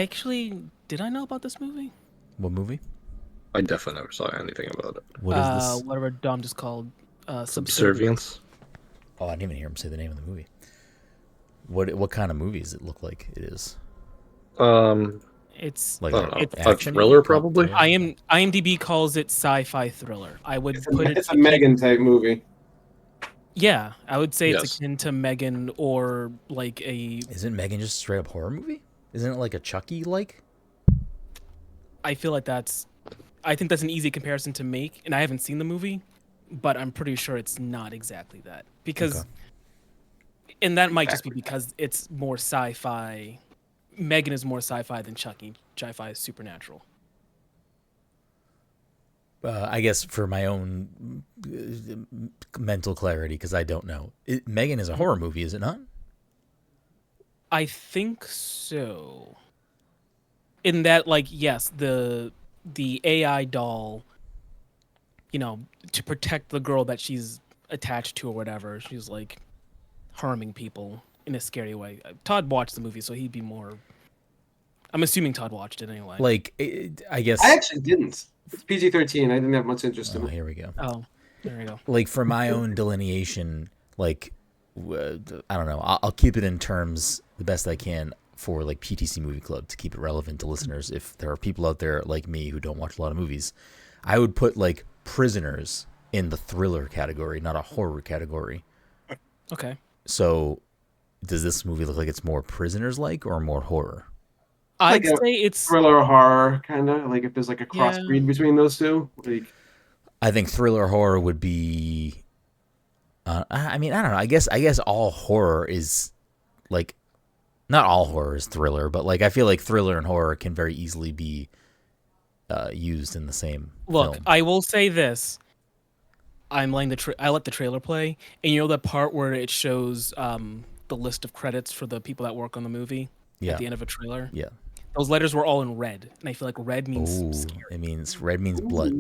Did I know about this movie? What movie? I definitely never saw anything about it. What is this? Whatever Dom just called Subservience. Oh, I didn't even hear him say the name of the movie. What kind of movie does it look like it is? It's Like I don't know. it's A thriller, probably. IMDb calls it sci-fi thriller. I would put it. It's a Megan type movie. Yeah, I would say it's Yes. akin to Megan or like a. Isn't Megan just a straight up horror movie? Isn't it like a Chucky like? I feel like I think that's an easy comparison to make, and I haven't seen the movie, but I'm pretty sure it's not exactly that because, and that might just be because it's more sci-fi. Megan is more sci-fi than Chucky. Sci-fi is supernatural. I guess for my own mental clarity, because I don't know. Megan is a horror movie, is it not? I think so. In that, like, yes, the AI doll, to protect the girl that she's attached to or whatever, she's like harming people in a scary way. Todd watched the movie, so he'd be more. I'm assuming Todd watched it anyway. Like, I guess. I actually didn't. It's PG-13. I didn't have much interest in Oh, it. here we go. Oh, there we go. Like, for my own delineation, like, I don't know. I'll keep it in terms the best I can for, like, PTC Movie Club to keep it relevant to listeners. If there are people out there like me who don't watch a lot of movies, I would put, like, Prisoners in the thriller category, not a horror category. Okay. So, does this movie look like it's more Prisoners-like or more horror? I'd Like say it's thriller horror, kind of like if there's like a crossbreed between those two. Like, I think thriller horror would be. I mean, I don't know. I guess all horror is like, not all horror is thriller, but like I feel like thriller and horror can very easily be used in the same. Look, film. I will say this. I let the trailer play, and you know that part where it shows the list of credits for the people that work on the movie at the end of a trailer. Yeah. Those letters were all in red, and I feel like red means Ooh, scary. it means red means blood.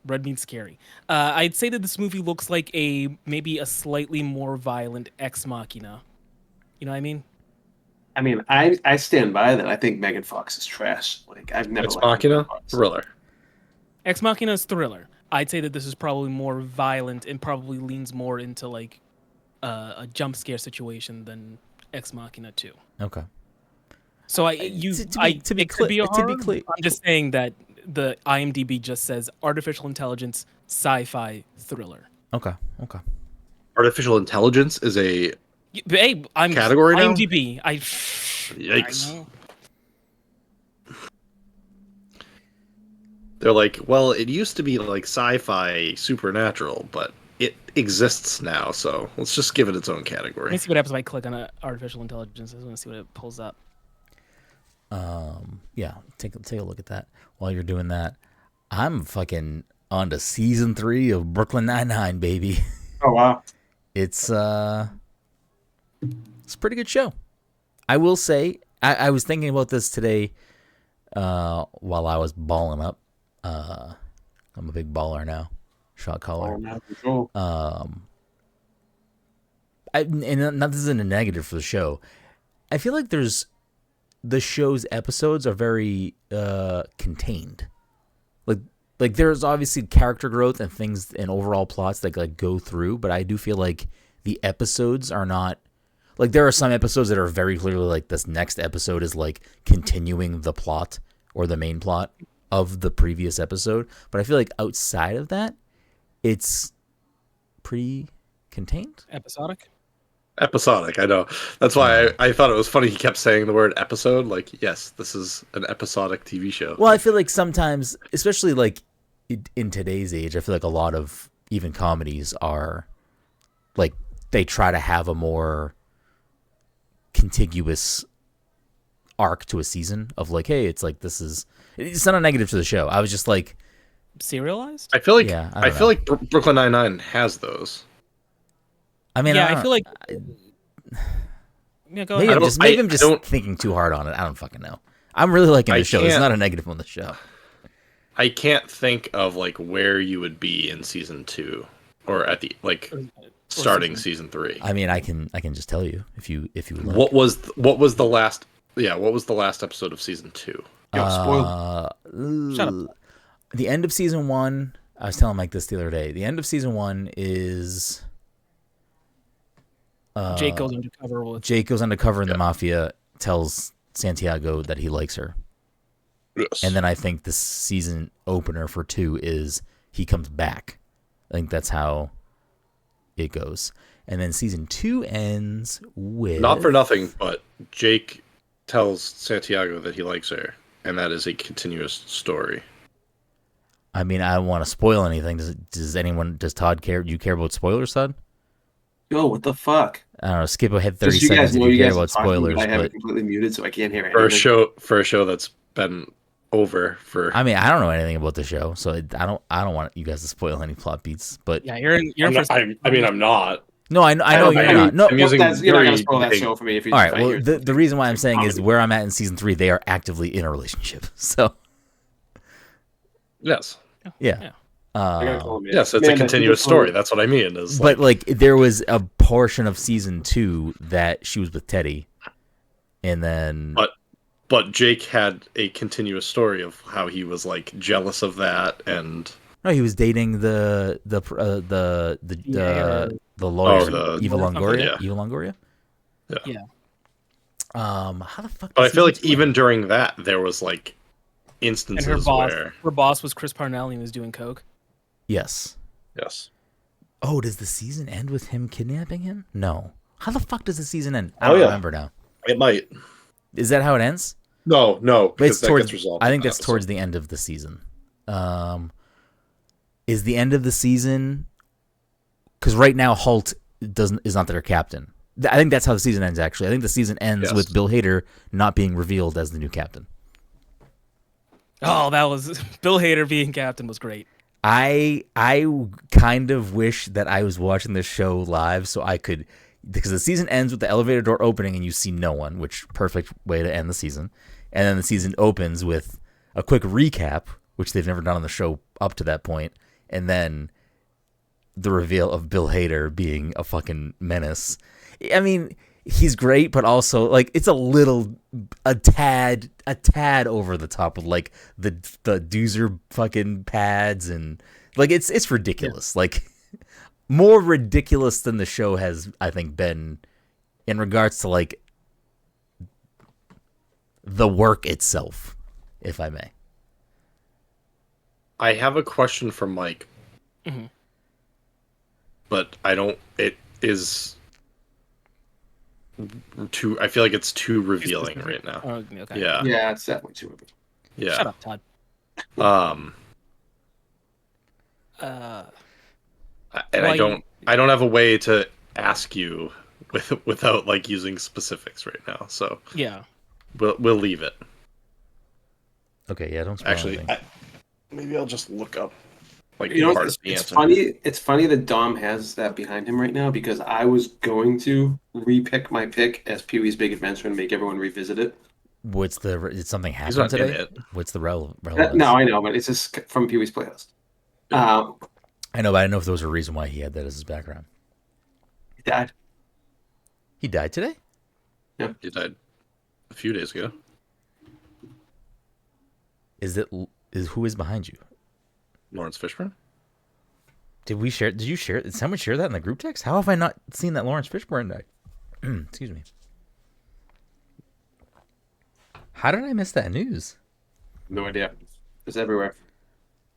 Red means scary. I'd say that this movie looks like maybe a slightly more violent Ex Machina. You know what I mean? I stand by that. I think Megan Fox is trash. Like, I've never Ex liked Machina Megan Fox. thriller. Ex Machina is thriller. I'd say that this is probably more violent and probably leans more into like a jump scare situation than Ex Machina 2. Okay. So to be clear, I'm just saying that the IMDb just says artificial intelligence sci-fi thriller. Okay. Artificial intelligence is a Hey, I'm category now? IMDb. Yikes. I know. They're like, well, it used to be like sci-fi supernatural, but it exists now, so let's just give it its own Let me category. see what happens if I click on artificial intelligence. I just want to see what it pulls up. Yeah, take a look at that. While you're doing that, I'm fucking on to season 3 of Brooklyn Nine-Nine, baby. Oh wow. It's a pretty good show. I will say, I was thinking about this today while I was balling up. I'm a big baller now, shot caller. And not this isn't a negative for the show. I feel like the show's episodes are very contained. Like there's obviously character growth and things and overall plots that like go through, but I do feel like the episodes are not like there are some episodes that are very clearly like this next episode is like continuing the plot or the main plot of the previous episode, but I feel like outside of that, it's pretty contained. Episodic, I know. That's why I thought it was funny he kept saying the word episode. Like, yes, this is an episodic TV show. Well, I feel like sometimes, especially like in today's age, I feel like a lot of even comedies are like they try to have a more contiguous arc to a season of like, hey, it's like it's not a negative to the show. I was just like serialized. I feel like I feel like Brooklyn Nine-Nine has those. I mean, I feel like. Yeah, go maybe ahead. I'm just thinking too hard on it. I don't fucking know. I'm really liking the show. It's not a negative on the show. I can't think of like where you would be in season 2 or at the like starting season 3. I mean, I can just tell you if you would like. What was the last Yeah, what was the last episode of season 2? Yo, spoiled. Shut up. The end of season 1. I was telling Mike this the other day. The end of season 1 is Jake goes undercover with. Jake goes undercover in the mafia, tells Santiago that he likes her. Yes. And then I think the season opener for 2 is he comes back. I think that's how it goes. And then season 2 ends with... Not for nothing, but Jake tells Santiago that he likes her, and that is a continuous story. I mean, I don't want to spoil anything. Does Todd care? Do you care about spoilers, Todd? Yo, what the fuck? I don't know. Skip ahead 30 Just you seconds guys if know you you care guys about are talking, spoilers. but I have But it completely muted, so I can't hear anything. For a show that's been over for... I mean, I don't know anything about the show, so I don't want you guys to spoil any plot beats. But Yeah, you're in for. I'm not. no, I know you're not. No, I'm using you're not going very to spoil that big- show for me if you all just right. Well, the reason why I'm saying is where I'm at in season 3, they are actively in a relationship. So Yes. yeah. Yes, it's a continuous story. That's what I mean. Is But like there was a portion of season 2 that she was with Teddy, and then but Jake had a continuous story of how he was like jealous of that, and no, he was dating the lawyer, Eva Longoria. yeah. Eva Longoria. Yeah. How the fuck? But I does feel he like explain- even during that there was like And instances her where boss was Chris Parnelli and was doing coke. Yes. yes, Oh, does the season end with him kidnapping him? No. How the fuck does the season end? I Oh, don't yeah. remember now. it might. Is that how it ends? No, But because it's that towards. gets resolved. I think in that's that towards episode. the end of the season. Is the end of the season? Because right now Holt is not their captain. I think that's how the season ends. Actually, I think the season ends Yes. with Bill Hader not being revealed as the new captain. Oh, that was Bill Hader being captain was great. I kind of wish that I was watching this show live so I could, because the season ends with the elevator door opening and you see no one, which perfect way to end the season. And then the season opens with a quick recap, which they've never done on the show up to that point, and then the reveal of Bill Hader being a fucking menace. I mean, he's great, but also like it's a tad over the top with like the doozer fucking pads and like it's ridiculous. Like more ridiculous than the show has, I think, been in regards to like the work itself, if I may. I have a question for Mike, but I don't. It is too. I feel like it's too revealing right now. Oh, okay. Yeah, Yeah, it's definitely too much. yeah. Shut up, Todd. And Why- I don't have a way to ask you without like using specifics right now. So Yeah. we'll leave it. Okay, yeah, don't spoil Actually, anything. maybe I'll just look up like You know, part it's, of the it's answer. funny. It's funny that Dom has that behind him right now because I was going to repick my pick as Pee Wee's Big Adventure and make everyone revisit it. Did something He's happen not in today? it. What's the relevance? No, I know, but it's just from Pee Wee's Playhouse. I know, but I didn't know if there was a reason why he had that as his background. Dad. He died today? He died a few days ago. Who is behind you? Lawrence Fishburne. Did you share? Did someone share that in the group text? How have I not seen that Lawrence Fishburne died? Excuse me. How did I miss that news? No idea. It's everywhere.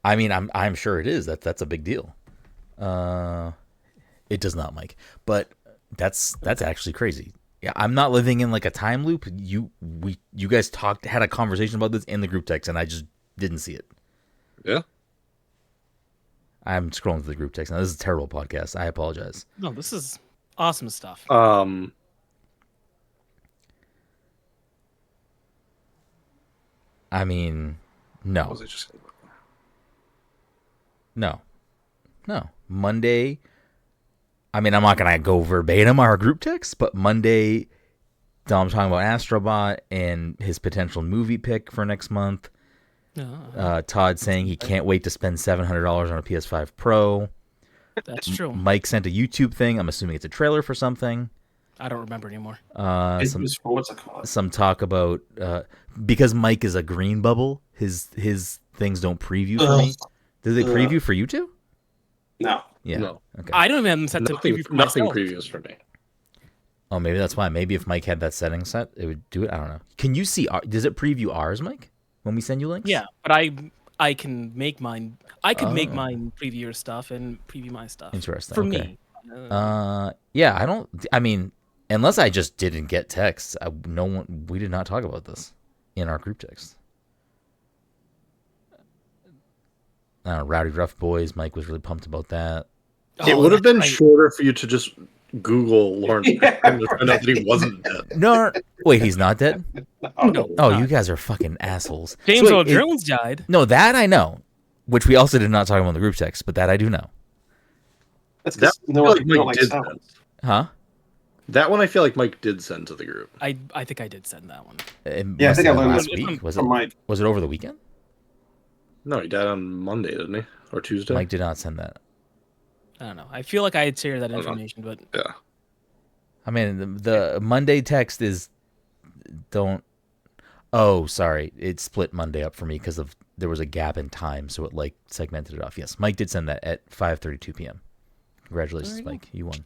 I mean, I'm sure it is. That's a big deal. It does not, Mike. But that's actually crazy. Yeah, I'm not living in like a time loop. You guys had a conversation about this in the group text, and I just didn't see it. Yeah. I'm scrolling through the group text now. This is a terrible podcast. I apologize. No, this is awesome stuff. I mean, no. Was it just? No. Monday. I mean, I'm not gonna go verbatim our group text, but Monday, Dom's talking about Astro Bot and his potential movie pick for next month. Todd saying he can't wait to spend $700 on a PS5 Pro. That's true. Mike sent a YouTube thing. I'm assuming it's a trailer for something. I don't remember anymore. It was for what's it called? Some talk about because Mike is a green bubble, his things don't preview for me. Do they preview for you too? No. Yeah. No. Okay. I don't even have them set to preview for Nothing myself. previews for me. Oh, maybe that's why. Maybe if Mike had that setting set, it would do it. I don't know. Can you see? Does it preview ours, Mike? When we send you links? Yeah, but I can make mine. I could make mine preview your stuff and preview my stuff. Interesting. For Okay. me. Yeah. I don't. I mean, unless I just didn't get texts. We did not talk about this in our group text. Rowdy Rough Boys. Mike was really pumped about that. It would have been shorter for you to just Google Lawrence and find out that he wasn't dead. No, wait, he's not dead? No, Oh, not. you guys are fucking assholes. James So Earl wait, Jones died. No, that I know, which we also did not talk about in the group text, but that I do know. That's That because no I one feel don't like like Mike did sound. send. Huh? That one I feel like Mike did send to the group. I think I did send that one. It Yeah, I must think I have been learned last it week. Was from Mike. Was it over the weekend? No, he died on Monday, didn't he? Or Tuesday? Mike did not send that. I don't know. I feel like I had shared that don't know. information, but Yeah. I mean, the Monday text is don't. Oh, sorry, it split Monday up for me because there was a gap in time, so it like segmented it off. Yes, Mike did send that at 5:32 p.m. Congratulations, Mike, you won.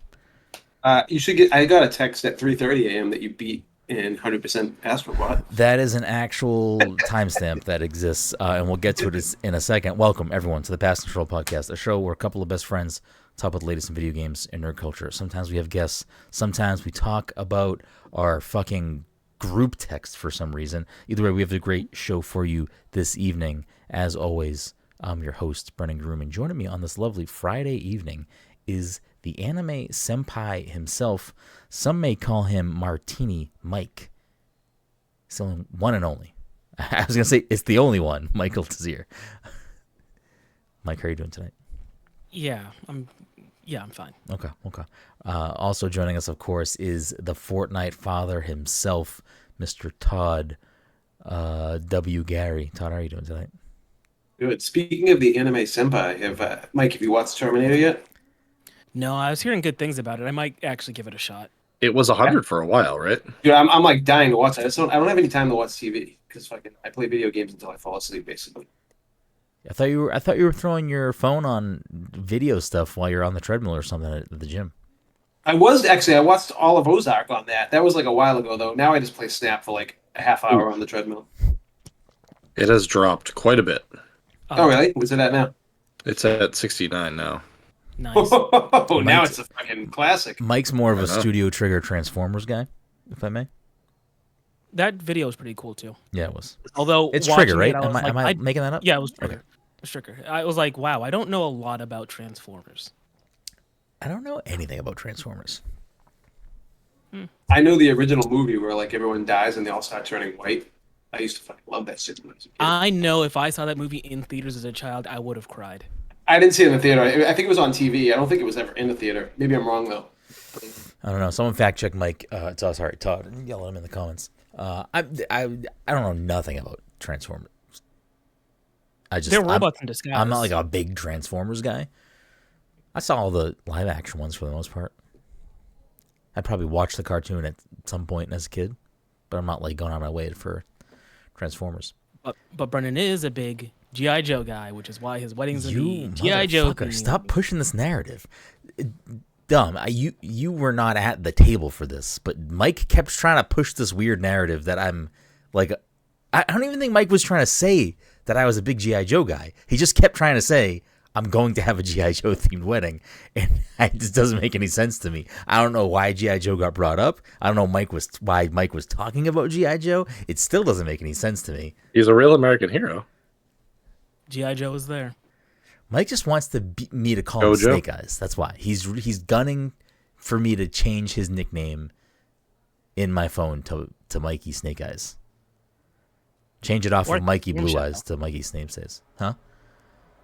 You should get. I got a text at 3:30 a.m. that you beat in 100% Astro Bot. That is an actual timestamp that exists, and we'll get to it in a second. Welcome, everyone, to the Pass Control Podcast, a show where a couple of best friends talk about the latest in video games and nerd culture. Sometimes we have guests. Sometimes we talk about our fucking group text for some reason. Either way, we have a great show for you this evening. As always, I'm your host, Brenden Groom, and joining me on this lovely Friday evening is the anime senpai himself. Some may call him Martini Mike. It's the only one and only. I was going to say it's the only one, Michael Tazier. Mike, how are you doing tonight? yeah, I'm fine. Okay. Also joining us, of course, is the Fortnite father himself, Mr. Todd W. Gary. Todd, how are you doing tonight? Good. Speaking of the anime senpai, Mike, have you watched Terminator yet? No, I was hearing good things about it. I might actually give it a shot. It was 100 for a while, right? Dude, I'm like dying to watch it. I don't have any time to watch TV because I play video games until I fall asleep, basically. I thought you were throwing your phone on video stuff while you're on the treadmill or something at the gym. I watched all of Ozark on that. That was like a while ago though. Now I just play Snap for like a half hour on the treadmill. It has dropped quite a bit. Oh really? What's it at now? It's at 69 now. Nice. Oh, now it's a fucking classic. Mike's more of a I know. Studio Trigger Transformers guy, if I may. That video was pretty cool too. Yeah, it was. Although It's watching Trigger, right? it, I was Am I making that up? Yeah, it was Trigger. It was Trigger. I was like, wow, I don't know a lot about Transformers. I don't know anything about Transformers. I know the original movie where like everyone dies and they all start turning white. I used to fucking love that shit when I was a kid. I know if I saw that movie in theaters as a child, I would have cried. I didn't see it in the theater. I think it was on TV. I don't think it was ever in the theater. Maybe I'm wrong though. I don't know. Someone fact check Mike. Todd, and yell at him in the comments. I don't know nothing about Transformers. They're robots in disguise. I'm not like a big Transformers guy. I saw all the live action ones for the most part. I probably watched the cartoon at some point as a kid, but I'm not like going on my way for Transformers. But Brendan is a big G.I. Joe guy, which is why his wedding's in You the G.I. Joe motherfucker, theme. stop pushing this narrative. Dumb. You were not at the table for this, but Mike kept trying to push this weird narrative that I'm like. I don't even think Mike was trying to say that I was a big G.I. Joe guy. He just kept trying to say I'm going to have a G.I. Joe themed wedding, and it just doesn't make any sense to me. I don't know why G.I. Joe got brought up. I don't know why Mike was talking about G.I. Joe. It still doesn't make any sense to me. He's a real American hero. G.I. Joe is there. Mike just wants me to call him Jojo? Snake Eyes. That's why he's gunning for me to change his nickname in my phone to Mikey Snake Eyes. Change it off Or of Mikey Storm Blue Shadow. Eyes to Mikey Snape Says. Huh?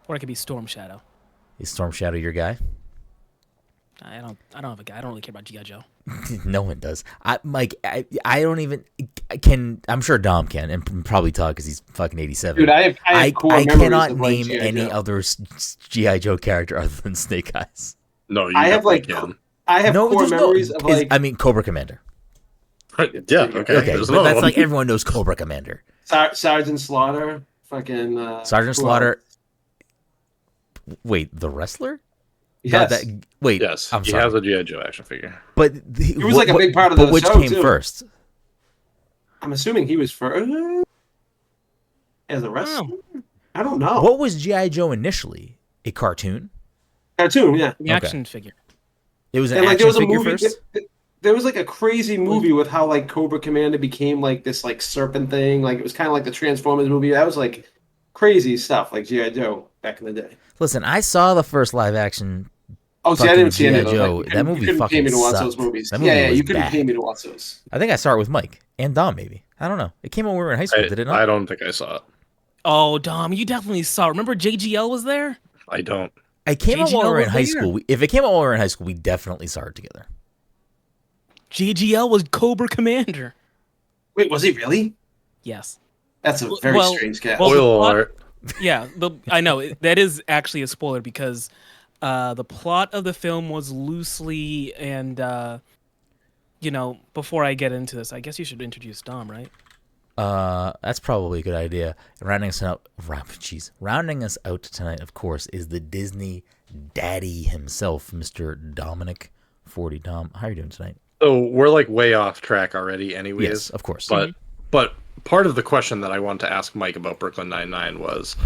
Or it could be Storm Shadow. Is Storm Shadow your guy? I don't have a guy. I don't really care about G.I. Joe. No one does. Mike, I don't even can. I'm sure Dom can, and probably Todd because he's fucking 87. Dude, I have core I memories cannot of, like, name G.I. any Joe. other GI Joe character other than Snake Eyes. No, you I have, definitely like, can. I have No, core there's memories no. of like I mean, Cobra Commander. Yeah, okay. Okay, There's but another that's one. like everyone knows Cobra Commander. Sergeant Slaughter, fucking Sergeant who Slaughter. else? Wait, the wrestler? Not Yes, that. Wait, Yes, I'm he sorry. has a G.I. Joe action figure. But he was like a big part of but the which show came too. first? I'm assuming he was first as a wrestler. I don't know. What was GI Joe initially? A cartoon? Cartoon, yeah. The action figure. It was an And like action there was a figure movie. first. There was like a crazy movie with how like Cobra Commander became like this like serpent thing. Like it was kind of like the Transformers movie. That was like crazy stuff, like GI Joe back in the day. Listen, I saw the first live action. Oh, see, I Fucking didn't see any of G.I. those. Joe, Like, that movie you couldn't pay fucking me to watch those sucked. movies. That movie Yeah, was you couldn't pay bad. me to watch those. I think I saw it with Mike and Dom. Maybe I don't know. It came when we were in high school. Did it not? I don't think I saw it. Oh, Dom, you definitely saw. Remember JGL was there? I don't. It came out while we JGL were in was high there. school. If it came out while we were in high school, we definitely saw it together. JGL was Cobra Commander. Wait, was he really? Yes. That's a very Well- strange cast. well- the Oil plot- alert. Yeah, I know that is actually a spoiler because the plot of the film was loosely and before I get into this, I guess you should introduce Dom, right? That's probably a good idea. Rounding us out tonight, of course, is the Disney daddy himself, Mr. Dominic 40 Dom. How are you doing tonight? So we're like way off track already, anyways. Yes, of course. But part of the question that I wanted to ask Mike about Brooklyn Nine-Nine was,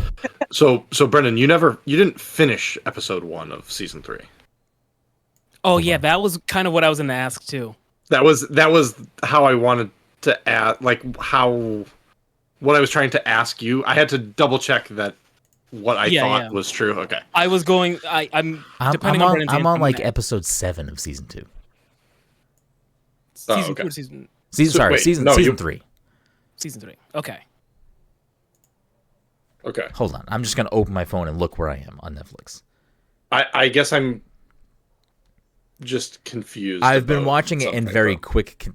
so Brendan, you didn't finish episode 1 of season 3. Oh yeah, that was kind of what I was going to ask too. That was how I wanted to ask, like what I was trying to ask you. I had to double check that what I thought was true. Okay. I was going. I'm depending I'm on on, Brennan's I'm on answer, like gonna- episode 7 of season 2. season okay. 2 or season Season 3. season 3. Okay. Okay. Hold on. I'm just going to open my phone and look where I am on Netflix. I guess I'm just confused. I've been about watching it in something, very though. quick.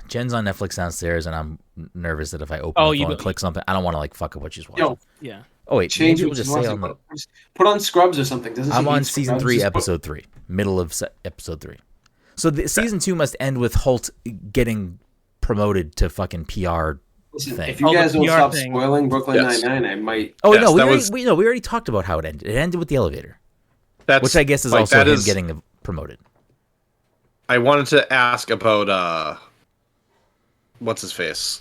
Jen's on Netflix downstairs, and I'm nervous that if I open Oh, my you phone and don't- click something, I don't want to like fuck up what she's watching. Yo, Yeah. Oh wait, change maybe it. we'll just Just say on the. put on Scrubs or something. Doesn't I'm she on hate season Scrubs? 3, Just put- episode 3, middle of episode 3. So the season 2 must end with Holt getting promoted to fucking PR. Listen, thing. if you Oh, the guys don't PR stop thing. spoiling Brooklyn Yes. Nine-Nine, I might. Oh Yes, no, that we already talked about how it ended. It ended with the elevator, That's which I guess is like, also that him is- getting promoted. I wanted to ask about what's his face?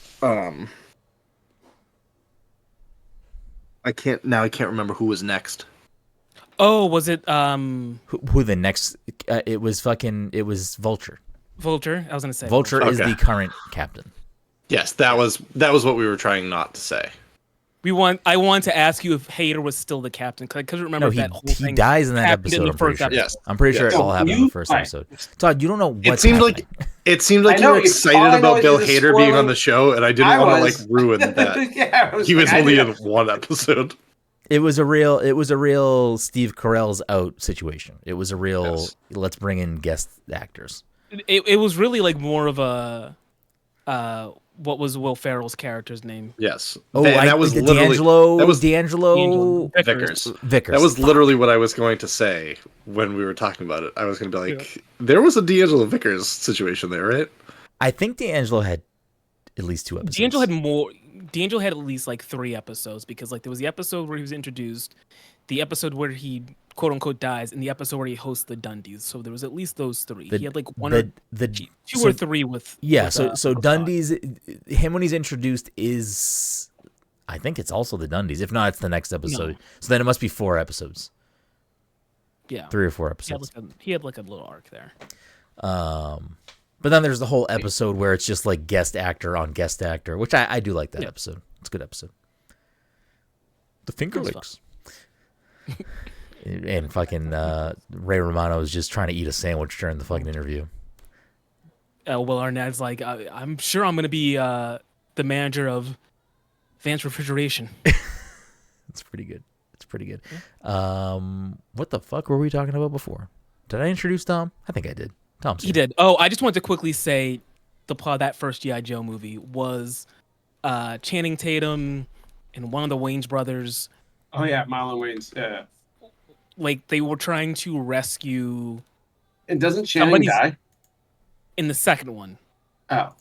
I can't remember who was next. Oh, was it Who the next? It was Vulture. Vulture? I was going to say Vulture is Okay. the current captain. Yes, that was what we were trying not to say. I want to ask you if Hader was still the captain because I couldn't remember No, if he that whole he thing dies in that happened episode. in the I'm pretty first sure. episode. Yes. I'm pretty sure Yes. it all happened in the first Right. episode. Todd, you don't know It what's seemed happening. like I you know, were it's- all I excited know about is Bill it's Hader being spoiling- on the show, and I didn't I want to was. like ruin that. Yeah, I was He was like, I only in didn't- one episode. It was a real Steve Carell's out situation. It was a real Yes. let's bring in guest actors. It was really like more of a what was Will Ferrell's character's name? Yes. Oh, that was literally D'Angelo. that was D'Angelo Vickers. Vickers. That was literally what I was going to say when we were talking about it. I was going to be like, there was a D'Angelo Vickers situation there, right? I think D'Angelo had at least 2 episodes. D'Angelo had more. D'Angelo had at least like 3 episodes because like there was the episode where he was introduced, the episode where he quote unquote dies, and the episode where he hosts the Dundies. So there was at least those 3. He had like two or 3 with Yeah, with, so with Todd. Dundee's him when he's introduced is I think it's also the Dundies. If not, it's the next episode. So then it must be 4 episodes. Yeah, 3 or 4 he had, episodes. he had like a little arc there. But then there's the whole episode where it's just like guest actor on guest actor, which I do like that episode. It's a good episode. The Finger That was Lakes. And fucking Ray Romano is just trying to eat a sandwich during the fucking interview. Will Arnett's like, I'm sure I'm going to be the manager of Vance Refrigeration. It's pretty good. It's pretty good. What the fuck were we talking about before? Did I introduce Tom? I think I did. Tom's He here. did. Oh, I just wanted to quickly say the plot of that first G.I. Joe movie was Channing Tatum and one of the Wayans brothers. Oh yeah, Marlon Wayans. Yeah. Like they were trying to rescue And doesn't Channing die? In the second one. Oh.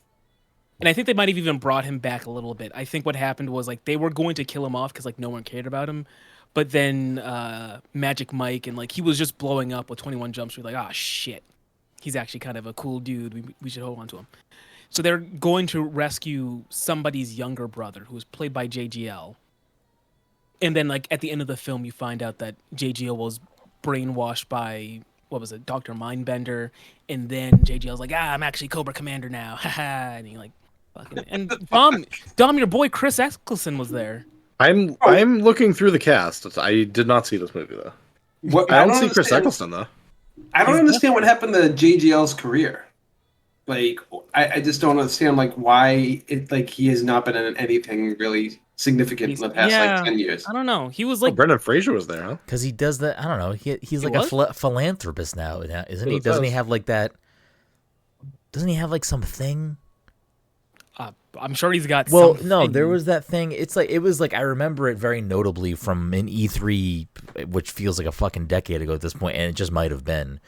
And I think they might have even brought him back a little bit. I think what happened was like they were going to kill him off because like no one cared about him. But then Magic Mike and like he was just blowing up with 21 Jump Street. Like, ah, shit. He's actually kind of a cool dude. We should hold on to him. So they're going to rescue somebody's younger brother who was played by JGL. And then like at the end of the film, you find out that JGL was brainwashed by, what was it, Dr. Mindbender. And then JGL's like, I'm actually Cobra Commander now. Haha. And he like, fucking. And Dom, your boy Chris Eccleston was there. I'm looking through the cast. I did not see this movie though. I don't see Chris Eccleston though. I don't understand what happened to JGL's career. Like, I just don't understand like why he has not been in anything really significant in the past like 10 years. I don't know. He was like Brendan Fraser was there, huh? Because he does that. I don't know. He's like a philanthropist now, isn't he? Doesn't he have like that? Doesn't he have like something? I'm sure he's got. Well, something. no, there was that thing. It was like I remember it very notably from an E3, which feels like a fucking decade ago at this point, and it just might have been.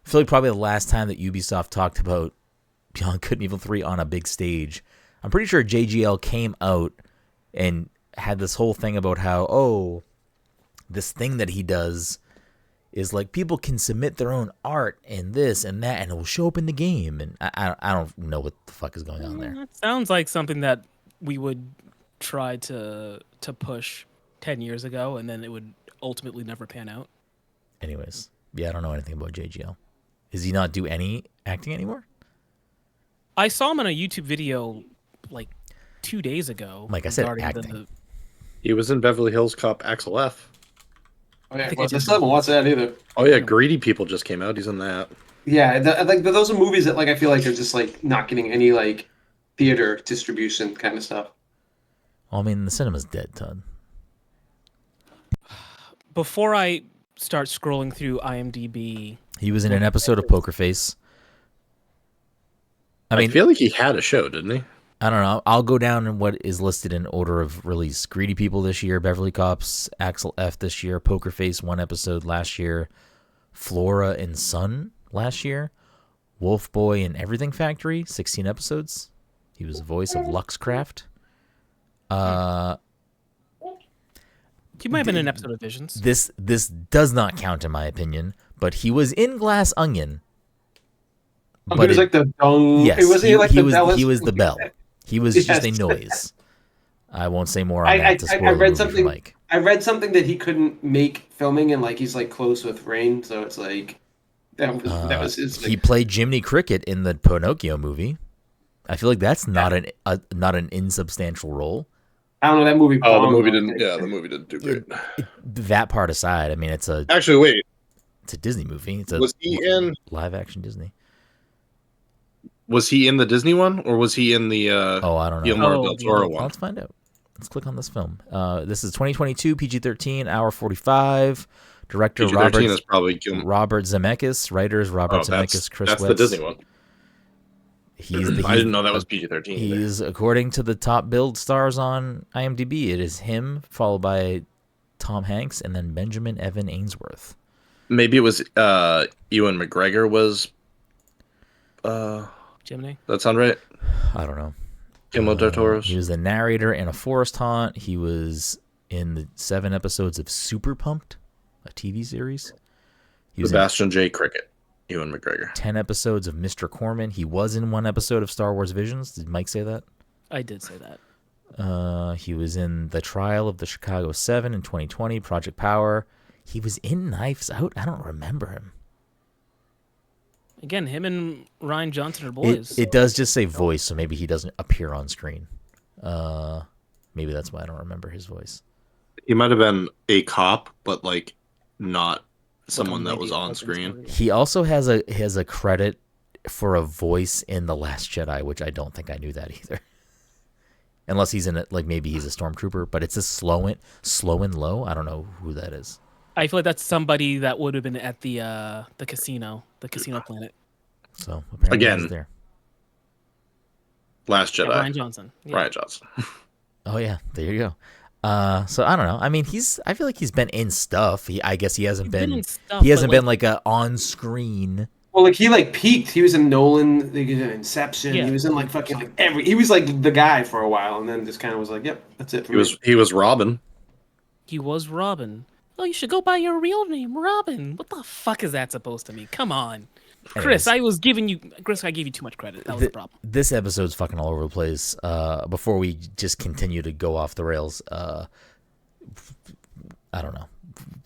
I feel like probably the last time that Ubisoft talked about Beyond Good and Evil 3 on a big stage. I'm pretty sure JGL came out and had this whole thing about how, this thing that he does is like people can submit their own art and this and that, and it will show up in the game. And I don't know what the fuck is going on there. That sounds like something that we would try to push 10 years ago, and then it would ultimately never pan out. Anyways, yeah, I don't know anything about JGL. Does he not do any acting anymore? I saw him in a YouTube video like 2 days ago. Like I said, acting. He was in Beverly Hills Cop Axel F. Oh, yeah, I still haven't watched that either. Oh yeah, Greedy People just came out. He's in that. Yeah, but those are movies that like I feel like are just like not getting any like theater distribution kind of stuff. Well, I mean, the cinema's dead, Todd. Before I start scrolling through IMDb, he was in an episode of Poker Face. I feel like he had a show, didn't he? I don't know. I'll go down in what is listed in order of release. Greedy People this year, Beverly Cops, Axel F this year, Poker Face 1 episode last year, Flora and Son last year, Wolf Boy and Everything Factory, 16 episodes. He was the voice of Luxcraft. He might have been in an episode of Visions. This does not count in my opinion, but he was in Glass Onion. But he was like the dung. Yes, he was the bell. He was just a Yes. noise. I won't say more on that to spoil I the read movie something. for Mike. I read something that he couldn't make filming, and like he's like close with Rain, so it's like that was his. He played Jiminy Cricket in the Pinocchio movie. I feel like that's not an insubstantial role. I don't know that movie. Oh, the movie didn't. Yeah, the movie didn't do great. That part aside, I mean, it's a Actually, wait. It's a Disney movie. Was he in live action Disney? Was he in the Disney one, or was he in the? I don't know. Guillermo del Toro one. Let's find out. Let's click on this film. This is 2022, PG-13, hour 45. Director PG-13 is probably Robert Zemeckis. Writers Robert Zemeckis, Chris That's Wetz. the Disney one. I didn't know that was PG-13. He's according to the top billed stars on IMDb. It is him, followed by Tom Hanks, and then Benjamin Evan Ainsworth. Maybe it was Ewan McGregor was. Jiminy? That sound right? I don't know. Guillermo del Toro's. He was the narrator in A Forest Haunt. He was in the 7 episodes of Super Pumped, a TV series. He was Sebastian J. Cricket, Ewan McGregor. 10 episodes of Mr. Corman. He was in 1 episode of Star Wars Visions. Did Mike say that? I did say that. He was in The Trial of the Chicago 7 in 2020, Project Power. He was in Knives Out. I don't remember him. Again, him and Ryan Johnson are boys. It does just say voice, so maybe he doesn't appear on screen. Maybe that's why I don't remember his voice. He might have been a cop, but like not someone that was on screen. He also has a credit for a voice in The Last Jedi, which I don't think I knew that either. Unless he's in it, like maybe he's a stormtrooper, but it's a slow and low. I don't know who that is. I feel like that's somebody that would have been at the casino planet. So apparently again, he's there. Last Jedi. Yeah, Ryan Johnson. Yeah. Ryan Johnson. Oh yeah, there you go. So I don't know. I mean, I feel like he's been in stuff. I guess he hasn't been. In stuff, He hasn't but, been like a on screen Well, like he like peaked. He was in Nolan. He was in Inception. Yeah. He was in like fucking like every. He was like the guy for a while, and then just kind of was like, "Yep, that's it for me." He was Robin. He was Robin. Oh, you should go by your real name, Robin. What the fuck is that supposed to mean? Come on. Chris, I gave you too much credit. That was the problem. This episode's fucking all over the place. Before we just continue to go off the rails, I don't know.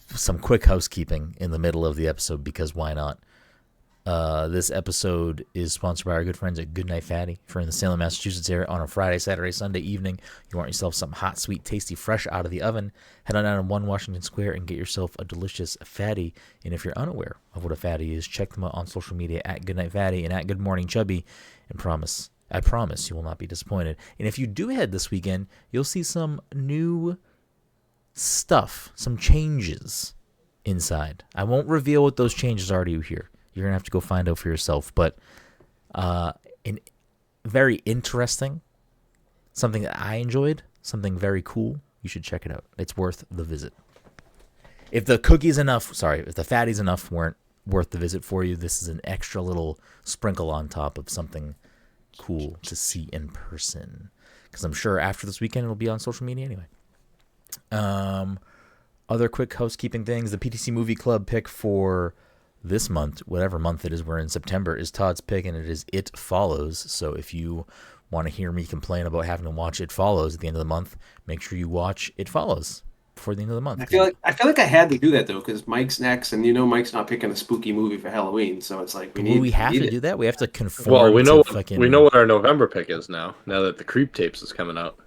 Some quick housekeeping in the middle of the episode, because why not? This episode is sponsored by our good friends at Goodnight Fatty. If you're in the Salem, Massachusetts area on a Friday, Saturday, Sunday evening, you want yourself something hot, sweet, tasty, fresh out of the oven, head on down to 1 Washington Square and get yourself a delicious fatty. And if you're unaware of what a fatty is, check them out on social media at Goodnight Fatty and at Good Morning Chubby, and I promise you will not be disappointed. And if you do head this weekend, you'll see some new stuff, some changes inside. I won't reveal what those changes are to you here. You're going to have to go find out for yourself. But very interesting, something that I enjoyed, something very cool. You should check it out. It's worth the visit. If the fatties enough weren't worth the visit for you, this is an extra little sprinkle on top of something cool to see in person. Because I'm sure after this weekend, it'll be on social media anyway. Other quick housekeeping things. The PTC Movie Club pick for this month, whatever month it is, we're in September, is Todd's pick, and it is It Follows. So if you want to hear me complain about having to watch It Follows at the end of the month, make sure you watch It Follows before the end of the month. I feel like I had to do that though, because Mike's next, and Mike's not picking a spooky movie for Halloween, so it's like we have to do that. We have to conform. Well, we know what our November pick is now. Now that the Creep Tapes is coming out,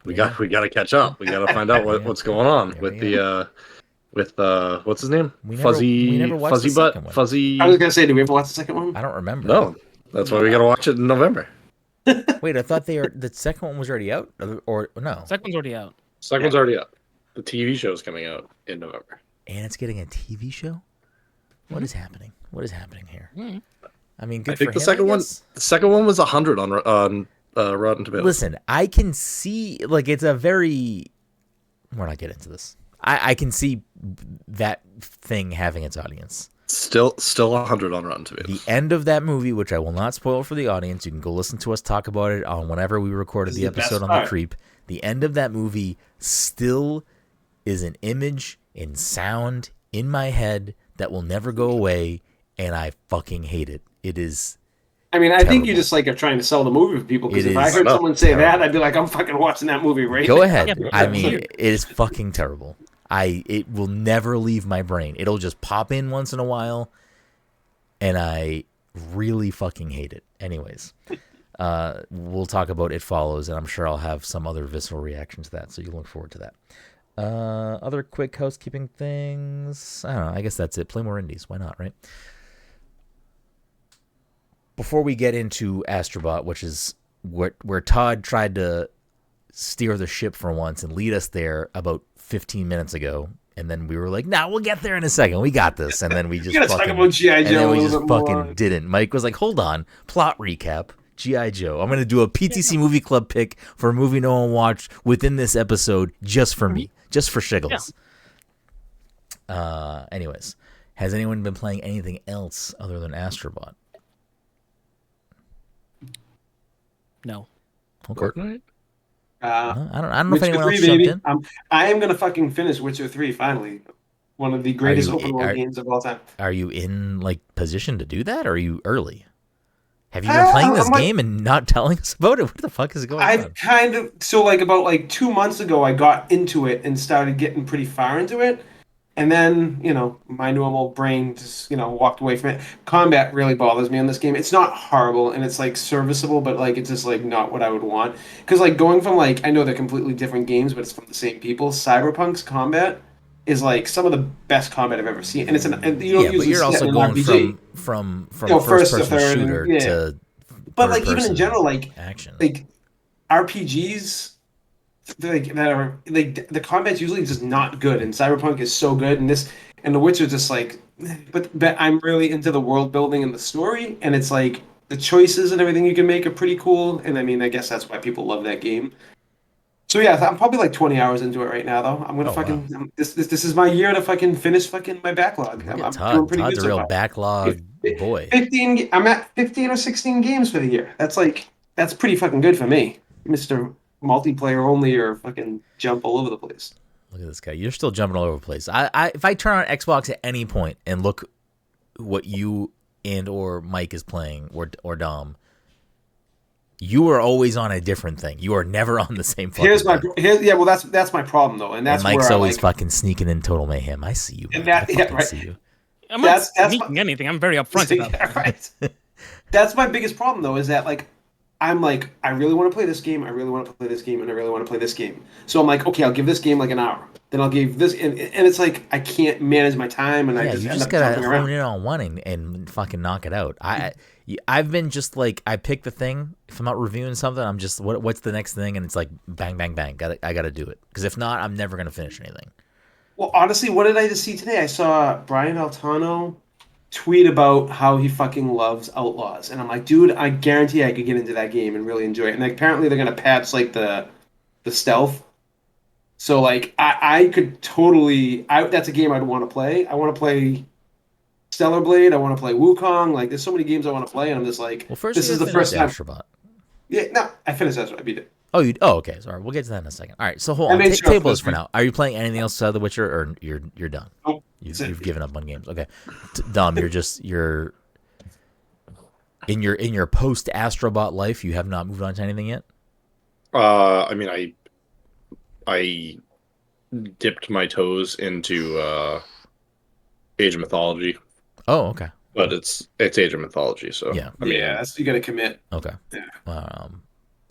we got to catch up. We got to find out what's going on with what's his name? Fuzzy Butt. Fuzzy. I was gonna say, did we ever watch the second one? I don't remember. No, that's why we gotta watch it in November. Wait, I thought the second one was already out, or no? Second one's already out. Second one's already out. The TV show is coming out in November. And it's getting a TV show. What is happening? What is happening here? Mm-hmm. I mean, good I think for the him, second one was 100 on Rotten Tomatoes. Listen, I can see it's a very. We're not getting into this. I can see that thing having its audience. Still 100 on Rotten Tomatoes. The end of that movie, which I will not spoil for the audience, you can go listen to us talk about it on whenever we recorded the episode on The Creep. The end of that movie still is an image and sound in my head that will never go away, and I fucking hate it. It is. I mean, I think you just are trying to sell the movie for people, because if I heard someone say that, I'd be like, I'm fucking watching that movie right now. Go ahead. I mean, it is fucking terrible. It will never leave my brain. It'll just pop in once in a while, and I really fucking hate it. Anyways, we'll talk about It Follows, and I'm sure I'll have some other visceral reaction to that, so you look forward to that. Other quick housekeeping things. I don't know. I guess that's it. Play more indies. Why not, right? Before we get into Astro Bot, which is where Todd tried to steer the ship for once and lead us there about 15 minutes ago, and then we were like, "Nah, we'll get there in a second. We got this." And then we just fucking didn't. Mike was like, "Hold on, plot recap. G.I. Joe. I'm gonna do a PTC Movie Club pick for a movie no one watched within this episode, just for me, just for shiggles." Yeah. Anyways, has anyone been playing anything else other than Astro Bot? No. Okay. Fortnite? I don't know if Witcher anyone 3, else jumped in. I am gonna fucking finish Witcher 3 finally. One of the greatest open world games of all time. Are you in position to do that, or are you early? Have you been playing this game and not telling us about it? What the fuck is going on? I've kind of about 2 months ago I got into it and started getting pretty far into it. And then, my normal brain just, walked away from it. Combat really bothers me on this game. It's not horrible, and it's, serviceable, but, it's just, not what I would want. Because, going from, I know they're completely different games, but it's from the same people. Cyberpunk's combat is, some of the best combat I've ever seen. And it's but you're also going from first to third shooter to But, even in general, action. RPGs... the combat's usually just not good, and Cyberpunk is so good, and The Witcher just but I'm really into the world building and the story, and it's the choices and everything you can make are pretty cool, and I mean I guess that's why people love that game. So yeah, I'm probably like 20 hours into it right now, though. I'm gonna Wow. this is my year to fucking finish fucking my backlog. Look at I'm doing Todd. pretty Todd's good a so real far. backlog boy. 15. I'm at 15 or 16 games for the year. That's pretty fucking good for me, Mister Multiplayer only or fucking jump all over the place. Look at this guy. You're still jumping all over the place. If I turn on Xbox at any point and look what you and or Mike is playing or Dom, you are always on a different thing. You are never on the same fucking thing. Yeah, well that's my problem though, and that's Mike's where always fucking sneaking in Total Mayhem. I see you, Mike. I fucking see you. I'm not sneaking anything. I'm very upfront about yeah, that. right. That's my biggest problem though, is that like I'm like, I really want to play this game, I really want to play this game, and I really want to play this game. So I'm like, okay, I'll give this game like an hour. Then I'll give this, and it's like I can't manage my time, and I Yeah, just you end just up gotta jumping hone around. in on one and fucking knock it out. I've been just like, I pick the thing. If I'm not reviewing something, I'm just what's the next thing, and it's like bang bang bang. I gotta do it, because if not, I'm never gonna finish anything. Well, honestly, what did I just see today? I saw Brian Altano tweet about how he fucking loves Outlaws, and I'm like, dude, I guarantee I could get into that game and really enjoy it. And like, apparently they're gonna patch like the stealth. So like I could totally that's a game I'd want to play. I want to play Stellar Blade. I want to play Wukong. Like there's so many games I want to play, and I'm just like, Well, first this you is the gotta finish first time. Astro Bot. Yeah, no, I finished that. I beat it. Oh, okay. Sorry, we'll get to that in a second. All right, so hold I on. made sure Table it this for now. Are you playing anything else outside of The Witcher, or you're done? Oh, You've given up on games. Okay, Dom, you're in your post Astrobot life. You have not moved on to anything yet. I mean, I dipped my toes into Age of Mythology. Oh, okay. But it's Age of Mythology, so yeah. I mean, yeah, that's, you got to commit. Okay. Yeah.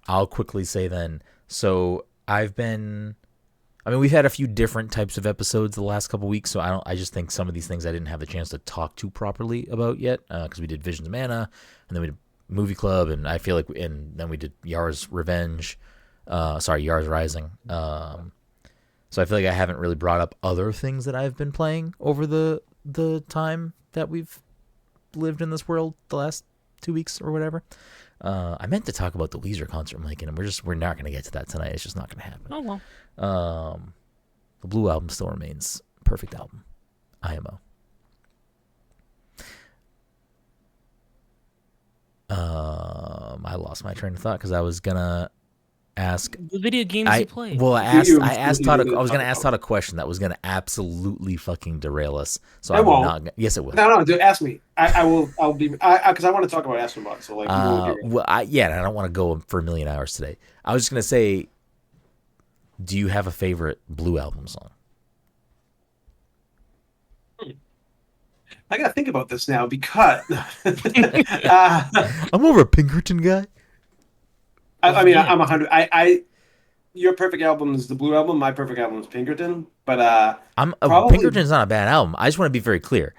I'll quickly say then. So we've had a few different types of episodes the last couple weeks. So I just think some of these things I didn't have the chance to talk to properly about yet, because we did Visions of Mana, and then we did Movie Club, and I feel like, and then we did Yar's Revenge. Yar's Rising. So I feel like I haven't really brought up other things that I've been playing over the time that we've lived in this world, the last 2 weeks or whatever. I meant to talk about the Weezer concert, Mike, and we're not going to get to that tonight. It's just not going to happen. Oh well. The Blue album still remains a perfect album. IMO. I lost my train of thought because I was gonna ask The video games you play. Well, I asked Todd. I was gonna ask Todd a question that was gonna absolutely fucking derail us. So I won't. not. Yes, it will. No, dude, ask me. I will. I'll be. Because I want to talk about Astro Bot. So like, I don't want to go for a million hours today. I was just gonna say, do you have a favorite Blue album song? I gotta think about this now because I'm more of a Pinkerton guy. I mean, I'm 100. Your perfect album is the Blue album. My perfect album is Pinkerton. But Pinkerton's not a bad album. I just want to be very clear.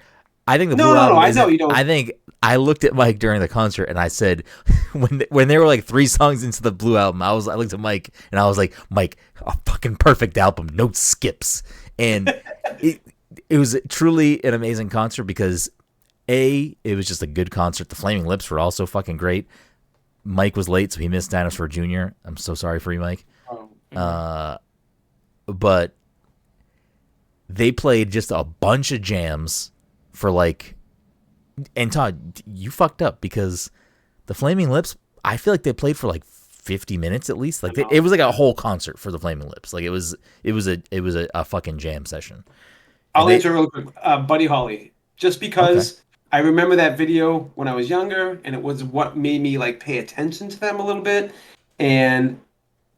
I think the Blue album. I know you don't. I think I looked at Mike during the concert and I said, when there were like 3 songs into the Blue album, I looked at Mike and I was like, Mike, a fucking perfect album, no skips. And it was truly an amazing concert because it was just a good concert. The Flaming Lips were also fucking great. Mike was late, so he missed Dinosaur Jr. I'm so sorry for you, Mike. But they played just a bunch of jams for like, and Todd, you fucked up because the Flaming Lips, I feel like they played for like 50 minutes at least. Like it was like a whole concert for the Flaming Lips. Like it was a fucking jam session. I'll answer real quick. Buddy Holly, just because I remember that video when I was younger, and it was what made me like pay attention to them a little bit. And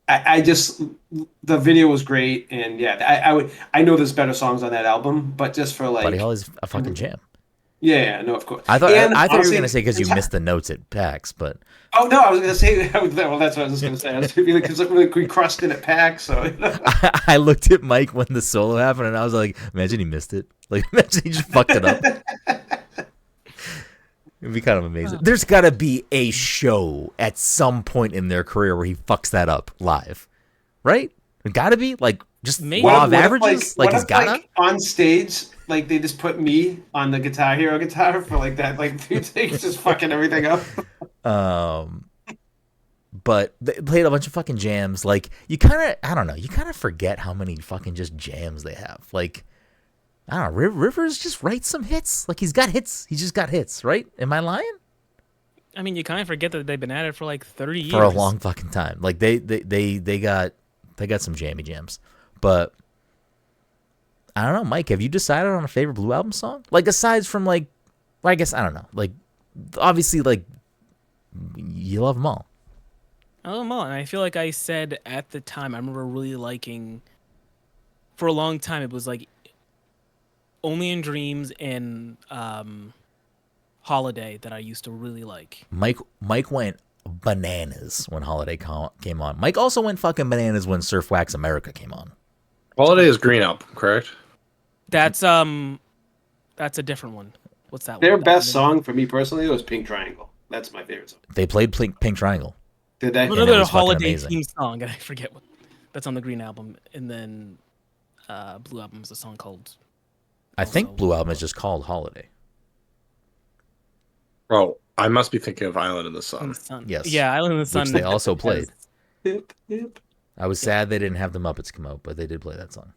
I just, the video was great, and yeah, I know there's better songs on that album, but just for like, Buddy Holly's a fucking jam. Yeah, no, of course. I thought you were gonna say because you missed the notes at PAX, but oh no, I was gonna say well, that's what I was just gonna say. I was gonna be like, because we crushed it at PAX, so. I looked at Mike when the solo happened, and I was like, imagine he missed it. Like, imagine he just fucked it up. It'd be kind of amazing. There's got to be a show at some point in their career where he fucks that up live, right? It got to be like just law of averages. Like he's got to on stage. Like they just put me on the Guitar Hero guitar for like that, like 2 takes, just fucking everything up. But they played a bunch of fucking jams. Like, you kind of, I don't know, you kind of forget how many fucking just jams they have. Like, I don't know, Rivers just writes some hits. Like, he's got hits. He's just got hits, right? Am I lying? I mean, you kind of forget that they've been at it for like 30 years. For a long fucking time. Like, they got some jammy jams. But I don't know, Mike, have you decided on a favorite Blue Album song? Like, aside from, like, well, I guess, I don't know. Like, obviously, like, you love them all. I love them all. And I feel like I said at the time, I remember really liking, for a long time, it was like Only in Dreams and Holiday that I used to really like. Mike went bananas when Holiday came on. Mike also went fucking bananas when Surf Wax America came on. Holiday is Green Album, correct? That's a different one. What's that Their one? best song for me personally was Pink Triangle. That's my favorite song. They played Pink Triangle. Did they? Another Holiday theme song, and I forget what. That's on the Green Album, and then Blue Album is a song called. I think Blue Album is just called Holiday. Oh, I must be thinking of Island in the Sun. Yes. Yeah, Island in the Sun. Which they also played. Yep, yep. I was sad they didn't have the Muppets come out, but they did play that song.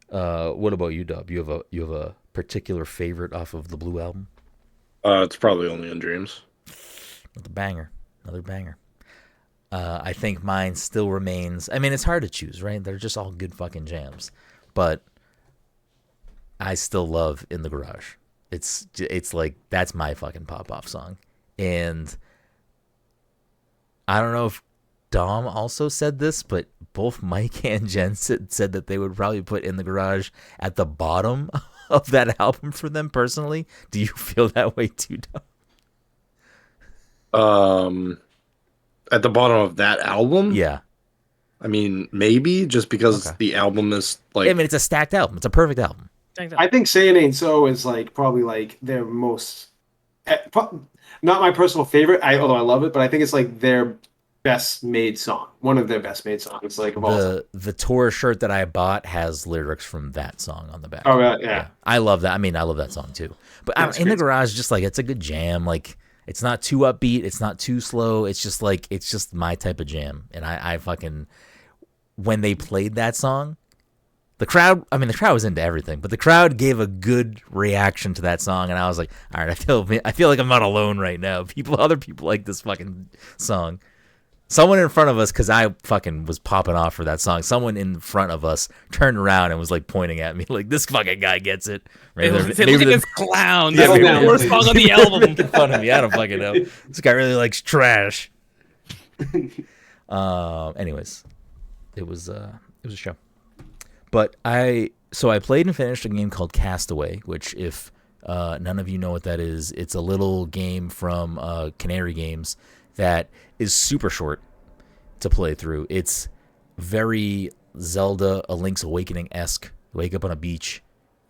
What about you, Dub? You have a particular favorite off of the Blue Album? It's probably Only in Dreams. Another banger. I think mine still remains. I mean, it's hard to choose, right? They're just all good fucking jams, but I still love In the Garage. It's like, that's my fucking pop off song, and I don't know if Dom also said this, but both Mike and Jen said that they would probably put In the Garage at the bottom of that album for them personally. Do you feel that way too, Dom? At the bottom of that album? Yeah. I mean, maybe just because the album is like. I mean, it's a stacked album. It's a perfect album. I think Say It Ain't So is like probably like their most, not my personal favorite. Although I love it, but I think it's like their best made song. One of their best made songs, like of all time. The tour shirt that I bought has lyrics from that song on the back. Oh yeah. I love that. I mean, I love that song too. But In the Garage, just like, it's a good jam. Like, it's not too upbeat. It's not too slow. It's just like, it's just my type of jam. And I fucking, when they played that song, the crowd was into everything, but the crowd gave a good reaction to that song. And I was like, all right, I feel like I'm not alone right now. Other people like this fucking song. Someone in front of us, because I fucking was popping off for that song, someone in front of us turned around and was like pointing at me like, this fucking guy gets it. They look at this clown. Yeah, This is the worst song on the album. Making fun of me. I don't fucking know. This guy really likes trash. Anyways, it was a show. But I played and finished a game called Castaway, which, if none of you know what that is, it's a little game from Canary Games that is super short to play through. It's very Zelda, A Link's Awakening-esque. You wake up on a beach,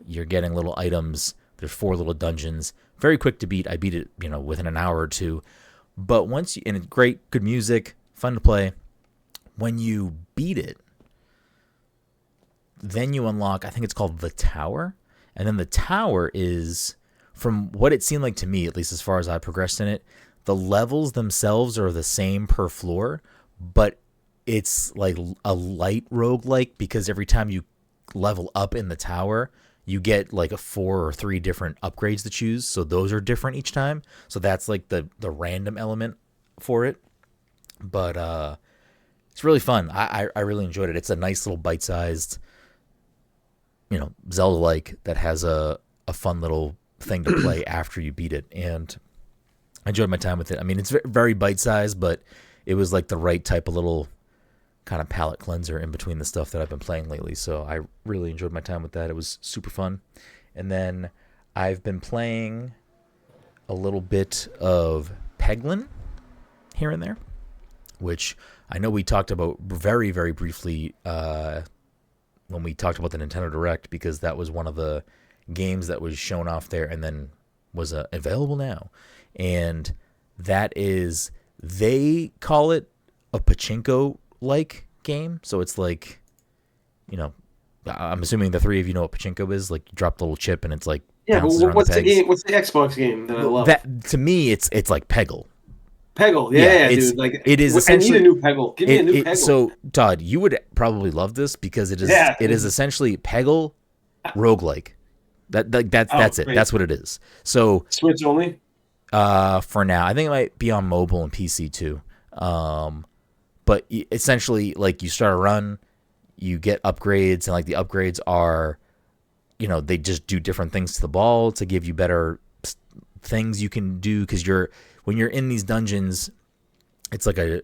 you're getting little items, there's 4 little dungeons, very quick to beat. I beat it, within an hour or two. But and it's great, good music, fun to play. When you beat it, then you unlock, I think it's called the Tower. And then the Tower is, from what it seemed like to me, at least as far as I progressed in it, the levels themselves are the same per floor, but it's like a light roguelike, because every time you level up in the tower, you get like 4 or 3 different upgrades to choose. So those are different each time. So that's like the random element for it. But it's really fun. I really enjoyed it. It's a nice little bite-sized, Zelda-like that has a fun little thing to play after you beat it. And I enjoyed my time with it. I mean, it's very bite-sized, but it was like the right type of little kind of palate cleanser in between the stuff that I've been playing lately. So I really enjoyed my time with that. It was super fun. And then I've been playing a little bit of Peglin here and there, which I know we talked about very, very briefly when we talked about the Nintendo Direct, because that was one of the games that was shown off there and then was available now. And that is, they call it a pachinko-like game. So it's like, I'm assuming the 3 of you know what pachinko is. Like, you drop the little chip and it's like, yeah. But what's the game? What's the Xbox game that I love? That, to me, it's like Peggle. Peggle, dude. Like, it is essentially. I need a new Peggle. Give me a new Peggle. So, Todd, you would probably love this because it is essentially Peggle roguelike. That's it. Great. That's what it is. So Switch only. For now, I think it might be on mobile and PC too. But essentially, like, you start a run, you get upgrades, and like the upgrades are, they just do different things to the ball to give you better things you can do, because when you're in these dungeons, it's like a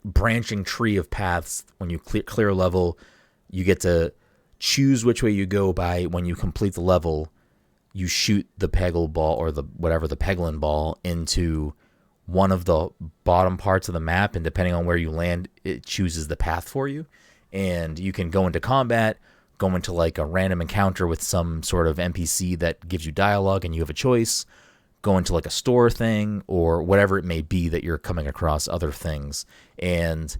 branching tree of paths. When you clear a level, you get to choose which way you go by. When you complete the level, you shoot the Peggle ball or the Peglin ball into one of the bottom parts of the map, and depending on where you land, it chooses the path for you. And you can go into combat, go into like a random encounter with some sort of NPC that gives you dialogue and you have a choice, go into like a store thing or whatever it may be that you're coming across other things. And,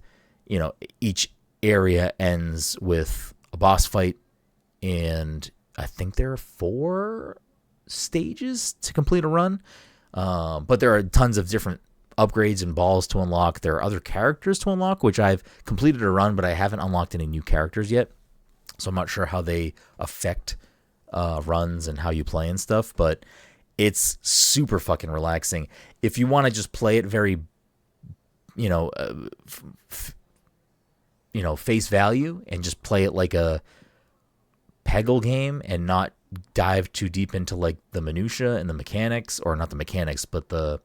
each area ends with a boss fight, and I think there are 4 stages to complete a run. But there are tons of different upgrades and balls to unlock. There are other characters to unlock, which I've completed a run, but I haven't unlocked any new characters yet. So I'm not sure how they affect runs and how you play and stuff, but it's super fucking relaxing. If you want to just play it very, face value and just play it like a Peggle game and not dive too deep into like the minutia and the mechanics, or not the mechanics, but the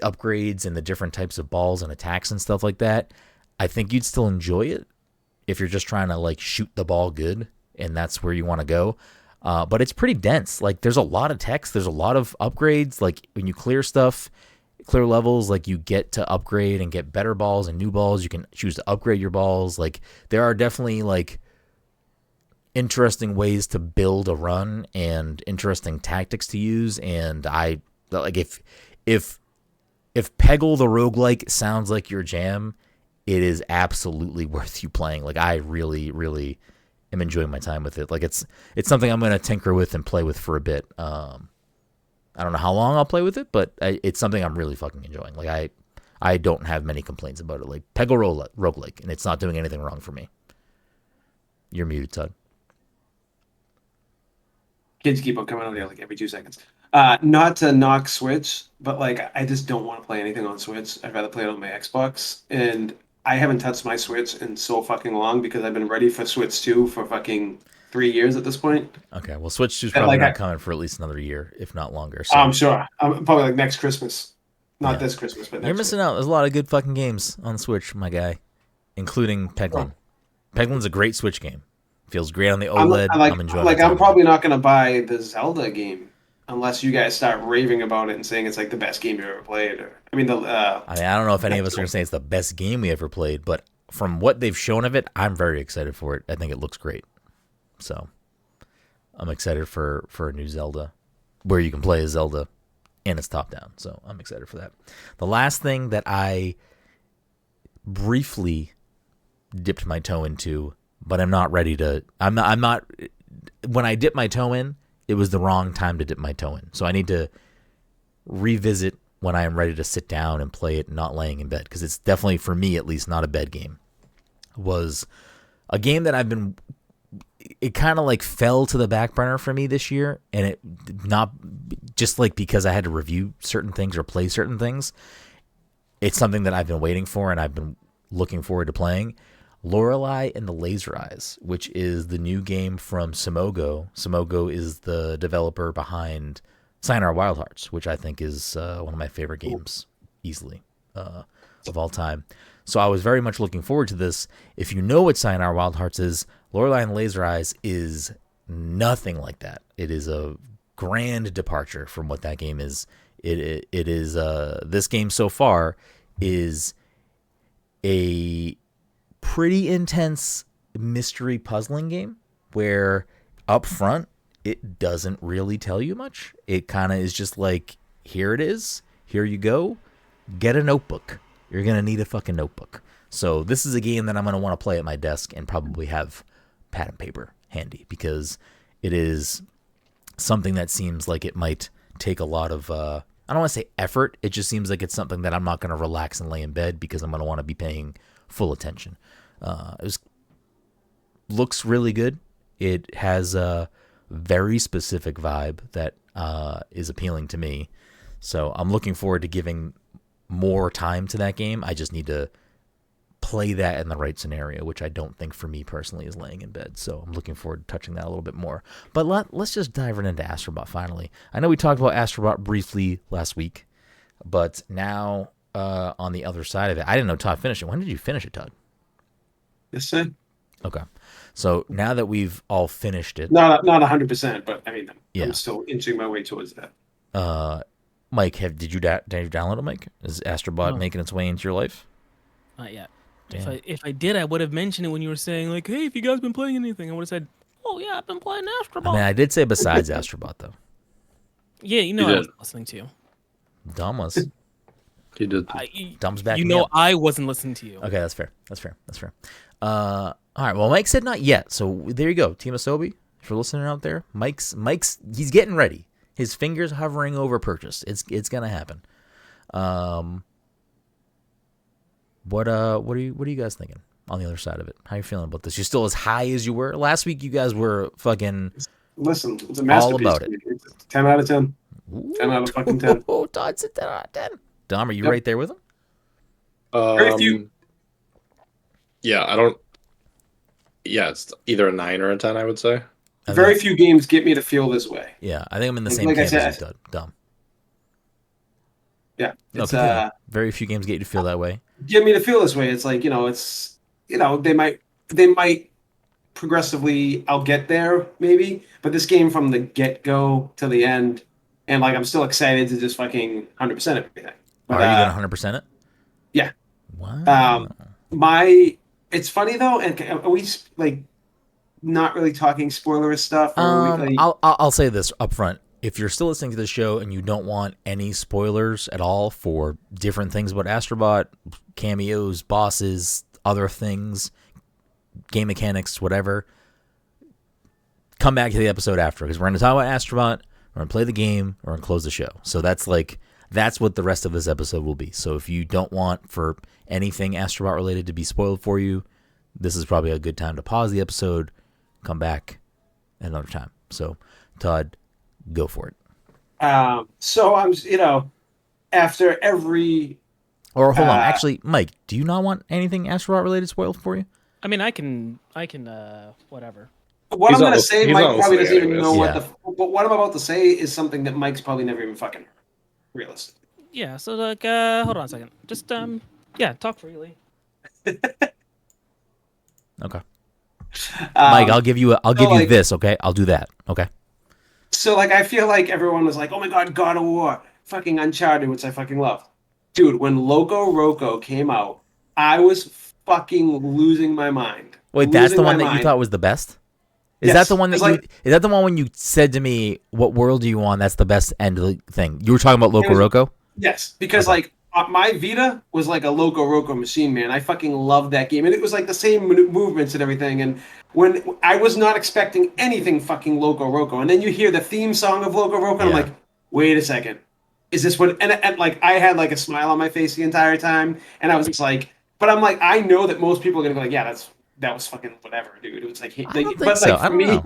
upgrades and the different types of balls and attacks and stuff like that, I think you'd still enjoy it if you're just trying to like shoot the ball good and that's where you want to go. But it's pretty dense. Like, there's a lot of text. There's a lot of upgrades. Like, when you clear levels, like, you get to upgrade and get better balls and new balls. You can choose to upgrade your balls. Like, there are definitely like interesting ways to build a run and interesting tactics to use. And I like, if Peggle the roguelike sounds like your jam, it is absolutely worth you playing. Like, I really, really am enjoying my time with it. Like, it's something I'm going to tinker with and play with for a bit. I don't know how long I'll play with it, but it's something I'm really fucking enjoying. Like, I don't have many complaints about it. Like, Peggle roguelike, and it's not doing anything wrong for me. You're muted, Todd. Kids keep on coming out here like every 2 seconds. Not to knock Switch, but like, I just don't want to play anything on Switch. I'd rather play it on my Xbox, and I haven't touched my Switch in so fucking long because I've been ready for Switch 2 for fucking 3 years at this point. Okay, well, Switch 2 is probably not coming for at least another year, if not longer. So. I'm sure. Probably like next Christmas. Not this Christmas, but next You're missing out. There's a lot of good fucking games on Switch, my guy, including Peglin. Peglin's a great Switch game. Feels great on the OLED. I'm enjoying it. I'm probably not going to buy the Zelda game unless you guys start raving about it and saying it's like the best game you've ever played. I don't know if any of us are going to say it's the best game we ever played, but from what they've shown of it, I'm very excited for it. I think it looks great. So I'm excited for a new Zelda where you can play as Zelda and it's top down. So I'm excited for that. The last thing that I briefly dipped my toe into, but I'm not ready to, I'm not, when I dipped my toe in, it was the wrong time to dip my toe in. So I need to revisit when I am ready to sit down and play it, not laying in bed, because it's definitely, for me at least, not a bed game. It was a game that it kind of like fell to the back burner for me this year, and it not just like because I had to review certain things or play certain things. It's something that I've been waiting for and I've been looking forward to playing. Lorelei and the Laser Eyes, which is the new game from Simogo. Simogo is the developer behind Sayonara Wild Hearts, which I think is one of my favorite games, easily, of all time. So I was very much looking forward to this. If you know what Sayonara Wild Hearts is, Lorelei and the Laser Eyes is nothing like that. It is a grand departure from what that game is. It is this game so far is a pretty intense mystery puzzling game where up front it doesn't really tell you much. It kind of is just like, here it is, here you go, get a notebook. You're gonna need a fucking notebook. So this is a game that I'm gonna want to play at my desk and probably have pad and paper handy, because it is something that seems like it might take a lot of I don't want to say effort. It just seems like it's something that I'm not going to relax and lay in bed because I'm going to want to be paying full attention. Looks really good. It has a very specific vibe that is appealing to me. So I'm looking forward to giving more time to that game. I just need to play that in the right scenario, which I don't think for me personally is laying in bed. So I'm looking forward to touching that a little bit more. But let's just dive right into Astro Bot finally. I know we talked about Astro Bot briefly last week, but now on the other side of it, I didn't know Todd finished it. When did you finish it, Todd? Yes, sir. Okay. So now that we've all finished it. Not 100%, but I mean, I'm still inching my way towards that. Mike, did you download it, Mike? Is Astro Bot making its way into your life? Not yet. If I did, I would have mentioned it when you were saying, like, hey, if you guys been playing anything, I would have said, oh, yeah, I've been playing Astro Bot. I mean, I did say besides Astro Bot, though. Yeah, you know I wasn't listening to you. Dom was. He did. Dom's back. You know I wasn't listening to you. Okay, that's fair. All right, well, Mike said not yet, so there you go. Team Asobi, if you're listening out there, Mike's he's getting ready. His fingers hovering over purchase. It's gonna happen. What are you guys thinking on the other side of it? How you feeling about this? You still as high as you were last week? You guys were fucking. Listen, it's a masterpiece. All about it. 10 out of 10. 10 out of fucking 10. Oh, Todd said 10 out of 10. Dom, are you right there with him? Very few. Yeah, I don't. Yeah, it's either a 9 or a 10, I would say. Very few games get me to feel this way. Yeah, I think I'm in the same camp as you, Dom. Yeah, it's very few games get you to feel that way. Get me to feel this way. It's like they might progressively. I'll get there maybe, but this game from the get go to the end, and like I'm still excited to just fucking 100% everything. But, are you gonna 100% it? Yeah. Wow. It's funny though, and are we like not really talking spoilerous stuff? I'll say this up front. If you're still listening to the show and you don't want any spoilers at all for different things about Astro Bot, cameos, bosses, other things, game mechanics, whatever, come back to the episode after, because we're going to talk about Astro Bot, we're going to play the game, we're going to close the show. So that's what the rest of this episode will be. So if you don't want for anything Astro Bot related to be spoiled for you, this is probably a good time to pause the episode, come back another time. So, Todd, go for it. So I'm, after every. Or hold on, actually, Mike, do you not want anything Astro Bot related spoiled for you? I mean, I can, whatever. What I'm going to say, Mike probably doesn't even know but what I'm about to say is something that Mike's probably never even fucking heard. Realistic. Yeah. So like, hold on a second. Just talk freely. Okay. Mike, I'll give you this, okay? I'll do that, okay? So, like, I feel like everyone was like, oh my god, God of War, fucking Uncharted, which I fucking love. Dude, when Loco Roco came out, I was fucking losing my mind. Wait, that's the one that you thought was the best? Is that the one that is that the one when you said to me, what world are you on? That's the best end of the thing. You were talking about Loco Roco? Yes, because my Vita was like a Loco Roco machine, man. I fucking loved that game. And it was like the same movements and everything. And when I was not expecting anything fucking Loco Roco. And then you hear the theme song of Loco Roco, and I'm like, wait a second. Is this what... And like, I had like a smile on my face the entire time. And I was just like... But I'm like, I know that most people are going to be like, yeah, that was fucking whatever, dude. It was like... I don't think so. For me...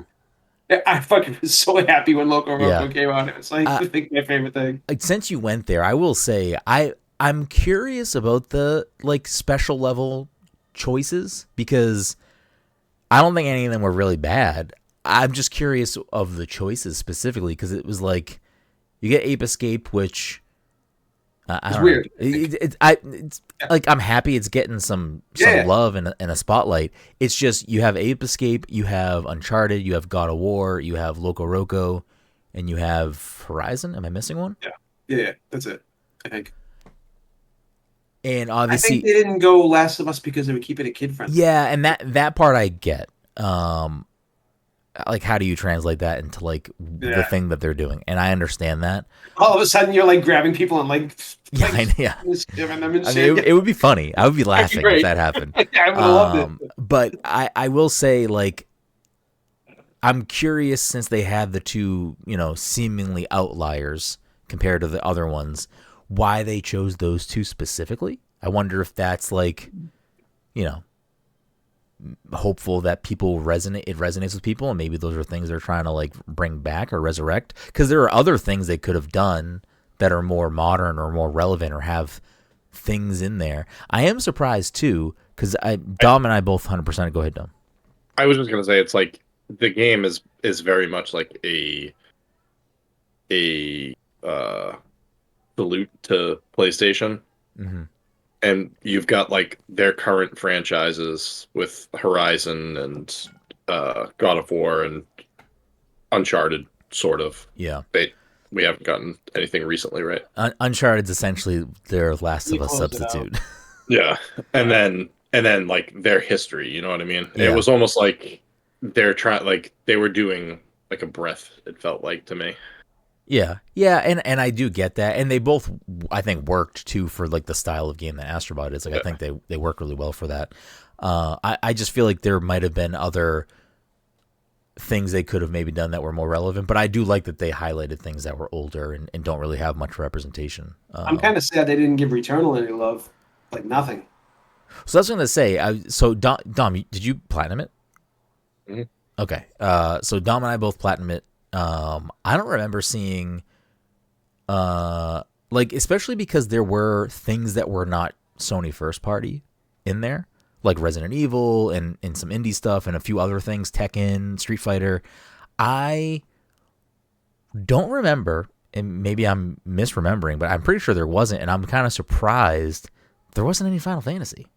I fucking was so happy when Loco Roco came out. It was like, I think my favorite thing. Like, since you went there, I will say, I'm curious about the like special level choices, because I don't think any of them were really bad. I'm just curious of the choices specifically, because it was like you get Ape Escape, which it's weird. It's like I'm happy it's getting some love and a spotlight. It's just you have Ape Escape, you have Uncharted, you have God of War, you have Loco Roco, and you have Horizon. Am I missing one? Yeah, that's it. I think. And obviously, I think they didn't go Last of Us because they were keeping it kid friendly. Yeah, and that part I get. Like, how do you translate that into like the thing that they're doing? And I understand that. All of a sudden, you're like grabbing people and giving them and shit. It would be funny. I would be laughing if that happened. I would have loved it. But I will say, like, I'm curious, since they have the two, seemingly outliers compared to the other ones. Why they chose those two specifically? I wonder if that's like, you know, hopeful that people resonates with people, and maybe those are things they're trying to like bring back or resurrect. Because there are other things they could have done that are more modern or more relevant or have things in there. I am surprised too, because Dom and I both 100%. Go ahead, Dom. I was just gonna say, it's like the game is very much like a salute to PlayStation. Mm-hmm. And you've got like their current franchises with Horizon and God of War and Uncharted, sort of. Yeah. We haven't gotten anything recently, right? Uncharted's essentially their Last of Us substitute. Yeah, and then like their history. You know what I mean? Yeah. It was almost like they were doing like a breath. It felt like to me. Yeah, and I do get that, and they both, I think, worked too for like the style of game that Astro Bot is. Like, I think they work really well for that. I just feel like there might have been other things they could have maybe done that were more relevant, but I do like that they highlighted things that were older and don't really have much representation. I'm kind of sad they didn't give Returnal any love, like nothing. So that's what I was gonna say. So Dom, did you platinum it? Mm-hmm. Okay. So Dom and I both platinum it. I don't remember seeing, like, especially because there were things that were not Sony first party in there, like Resident Evil and some indie stuff and a few other things, Tekken, Street Fighter. I don't remember, and maybe I'm misremembering, but I'm pretty sure there wasn't, and I'm kind of surprised there wasn't any Final Fantasy.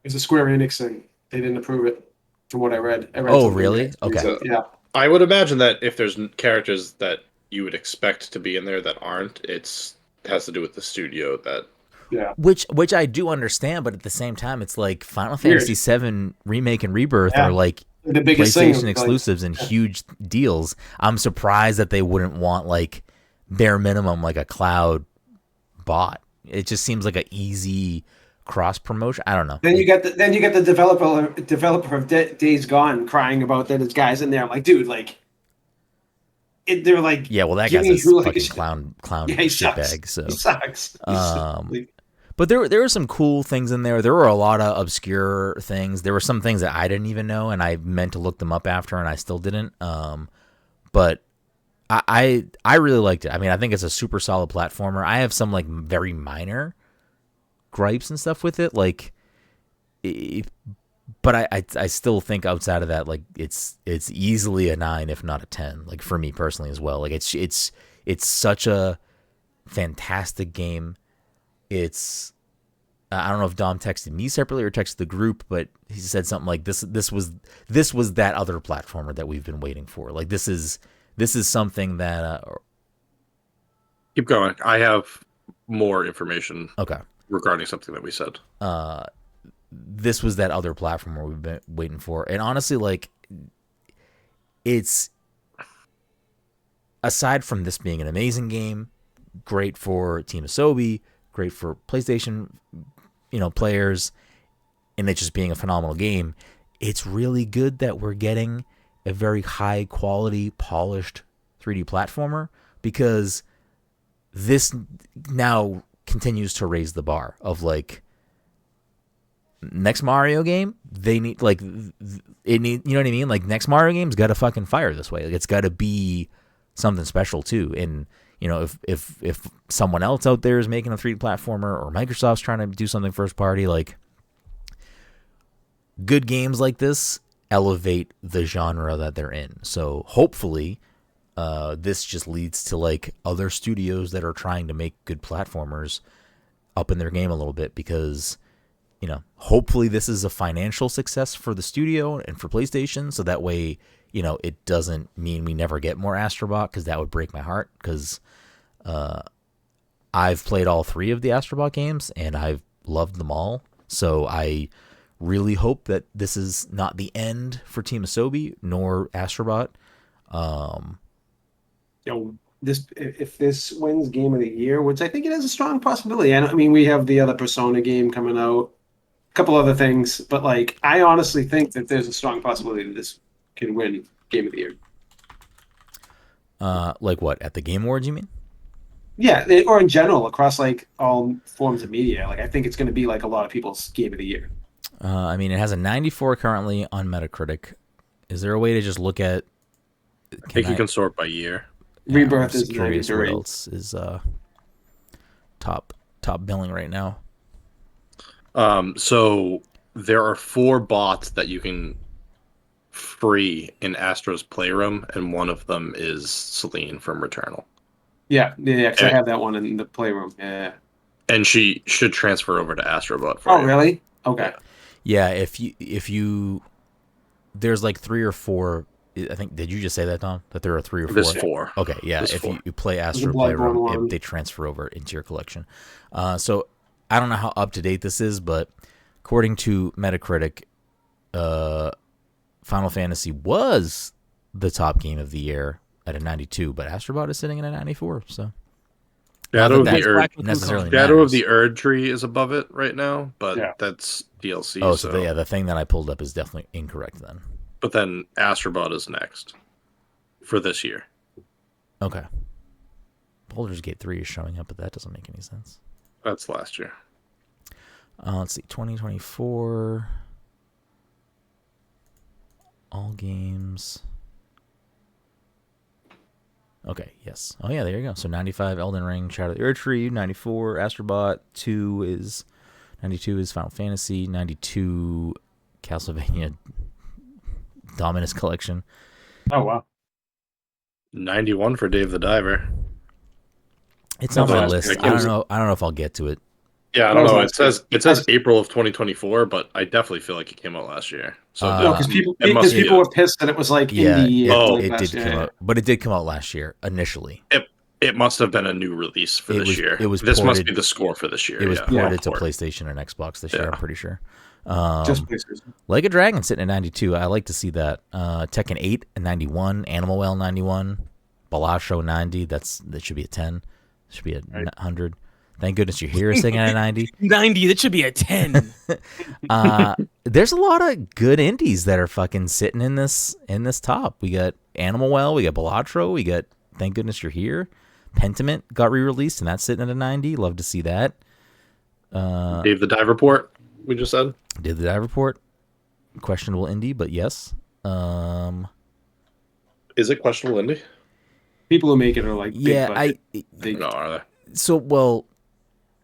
It's a Square Enix thing. They didn't approve it, from what I read. Oh, really? Okay. So, yeah. I would imagine that if there's characters that you would expect to be in there that aren't, it has to do with the studio that. Yeah. Which I do understand, but at the same time, it's like Final Fantasy VII Remake and Rebirth are like the biggest PlayStation exclusives and huge deals. I'm surprised that they wouldn't want like bare minimum like a cloud bot. It just seems like an easy cross promotion. I don't know. Then you get the developer of Days Gone crying about that his guys in there. I'm like, dude, like, they're like, yeah, well, that guy's a fucking clown shitbag. So he sucks. But there were some cool things in there. There were a lot of obscure things. There were some things that I didn't even know, and I meant to look them up after, and I still didn't. But I really liked it. I mean, I think it's a super solid platformer. I have some like very minor gripes and stuff with it, like, but I still think outside of that, like, it's easily a 9 if not a 10, like, for me personally as well. Like, it's such a fantastic game. It's I don't know if Dom texted me separately or texted the group, but he said something like this was that other platformer that we've been waiting for. Like, this is something that Keep going. I have more information. Okay. Regarding something that we said. This was that other platformer we've been waiting for. And honestly, like, it's, aside from this being an amazing game, great for Team Asobi, great for PlayStation, players, and it just being a phenomenal game, it's really good that we're getting a very high quality, polished 3D platformer, because this now continues to raise the bar of, like, next Mario game, they need, like, you know what I mean? Like, next Mario game's got to fucking fire this way. Like, it's got to be something special too. And if someone else out there is making a 3D platformer, or Microsoft's trying to do something first party, like, good games like this elevate the genre that they're in. So hopefully this just leads to, like, other studios that are trying to make good platformers up in their game a little bit, because hopefully this is a financial success for the studio and for PlayStation, so that way it doesn't mean we never get more Astro Bot, because that would break my heart, because I've played all 3 of the Astro Bot games and I've loved them all. So I really hope that this is not the end for Team Asobi nor Astro Bot. If this wins Game of the Year, which I think it has a strong possibility. I mean, we have the other Persona game coming out, a couple other things, but, like, I honestly think that there's a strong possibility that this can win Game of the Year. Like what, at the Game Awards, you mean? Yeah, or in general across like all forms of media. Like I think it's going to be like a lot of people's game of the year. I mean, it has a 94 currently on Metacritic. Is there a way to just look at? I think you can sort by year. Yeah, I'm Rebirth just is curious 93. what else is top billing right now. So there are 4 bots that you can free in Astro's Playroom, and one of them is Celine from Returnal. Yeah, because I And, have that one in the playroom. Yeah. and she should transfer over to Astro Bot for Oh, you. really? Okay. Yeah, if you there's like 3 or 4. I think, did you just say that, Tom? That there are 3 or 4? There's 4. Okay, yeah. There's If 4. you play There's a Astro Bloodborne Playroom, one. they transfer over into your collection. So I don't know how up to date this is, but according to Metacritic, Final Fantasy was the top game of the year at a 92, but Astro Bot is sitting at a 94. So Shadow of the That's Erd black and necessarily Concon. Shadow of matters. the Erd tree is above it right now, but Yeah. that's DLC. Oh, so the thing that I pulled up is definitely incorrect then. But then Astro Bot is next for this year. Okay. Baldur's Gate 3 is showing up, but that doesn't make any sense. That's last year. Let's see, 2024. All games. Okay, yes. Oh, yeah, there you go. So 95, Elden Ring, Shadow of the Erd Tree, 94, Astro Bot, 92 is Final Fantasy, 92, Castlevania Dominus Collection. Oh, wow. 91 for Dave the Diver. It's on my That's list. like- I don't know if I'll get to it. Yeah, I That don't was know. last It says April of 2024, but I definitely feel like it came out last year. So No, Because people, it must be were pissed that it was like Yeah, indie. Oh, it last did year. come out, but it did come out last year initially. it must have been a new release for this year. It was this must ported- be the score for this year. It was yeah. ported to Port. PlayStation and Xbox this year, Yeah. I'm pretty sure. Just PlayStation. Like a Dragon sitting at 92. I like to see that. Tekken 8 and 91. Animal Well 91. Balasho 90. That should be a 10. Should be a 100. Thank goodness you're here sitting at a 90. 90, that should be a 10. There's a lot of good indies that are fucking sitting in this top. We got Animal Well. We got Balatro. We got Thank Goodness You're Here. Pentiment got re-released, and that's sitting at a 90. Love to see that. Dave the Dive Report, we just said. Did the Dive Report. Questionable indie, but yes. Is it questionable indie? People who make it are like big Yeah, budget. No, are they? So, well,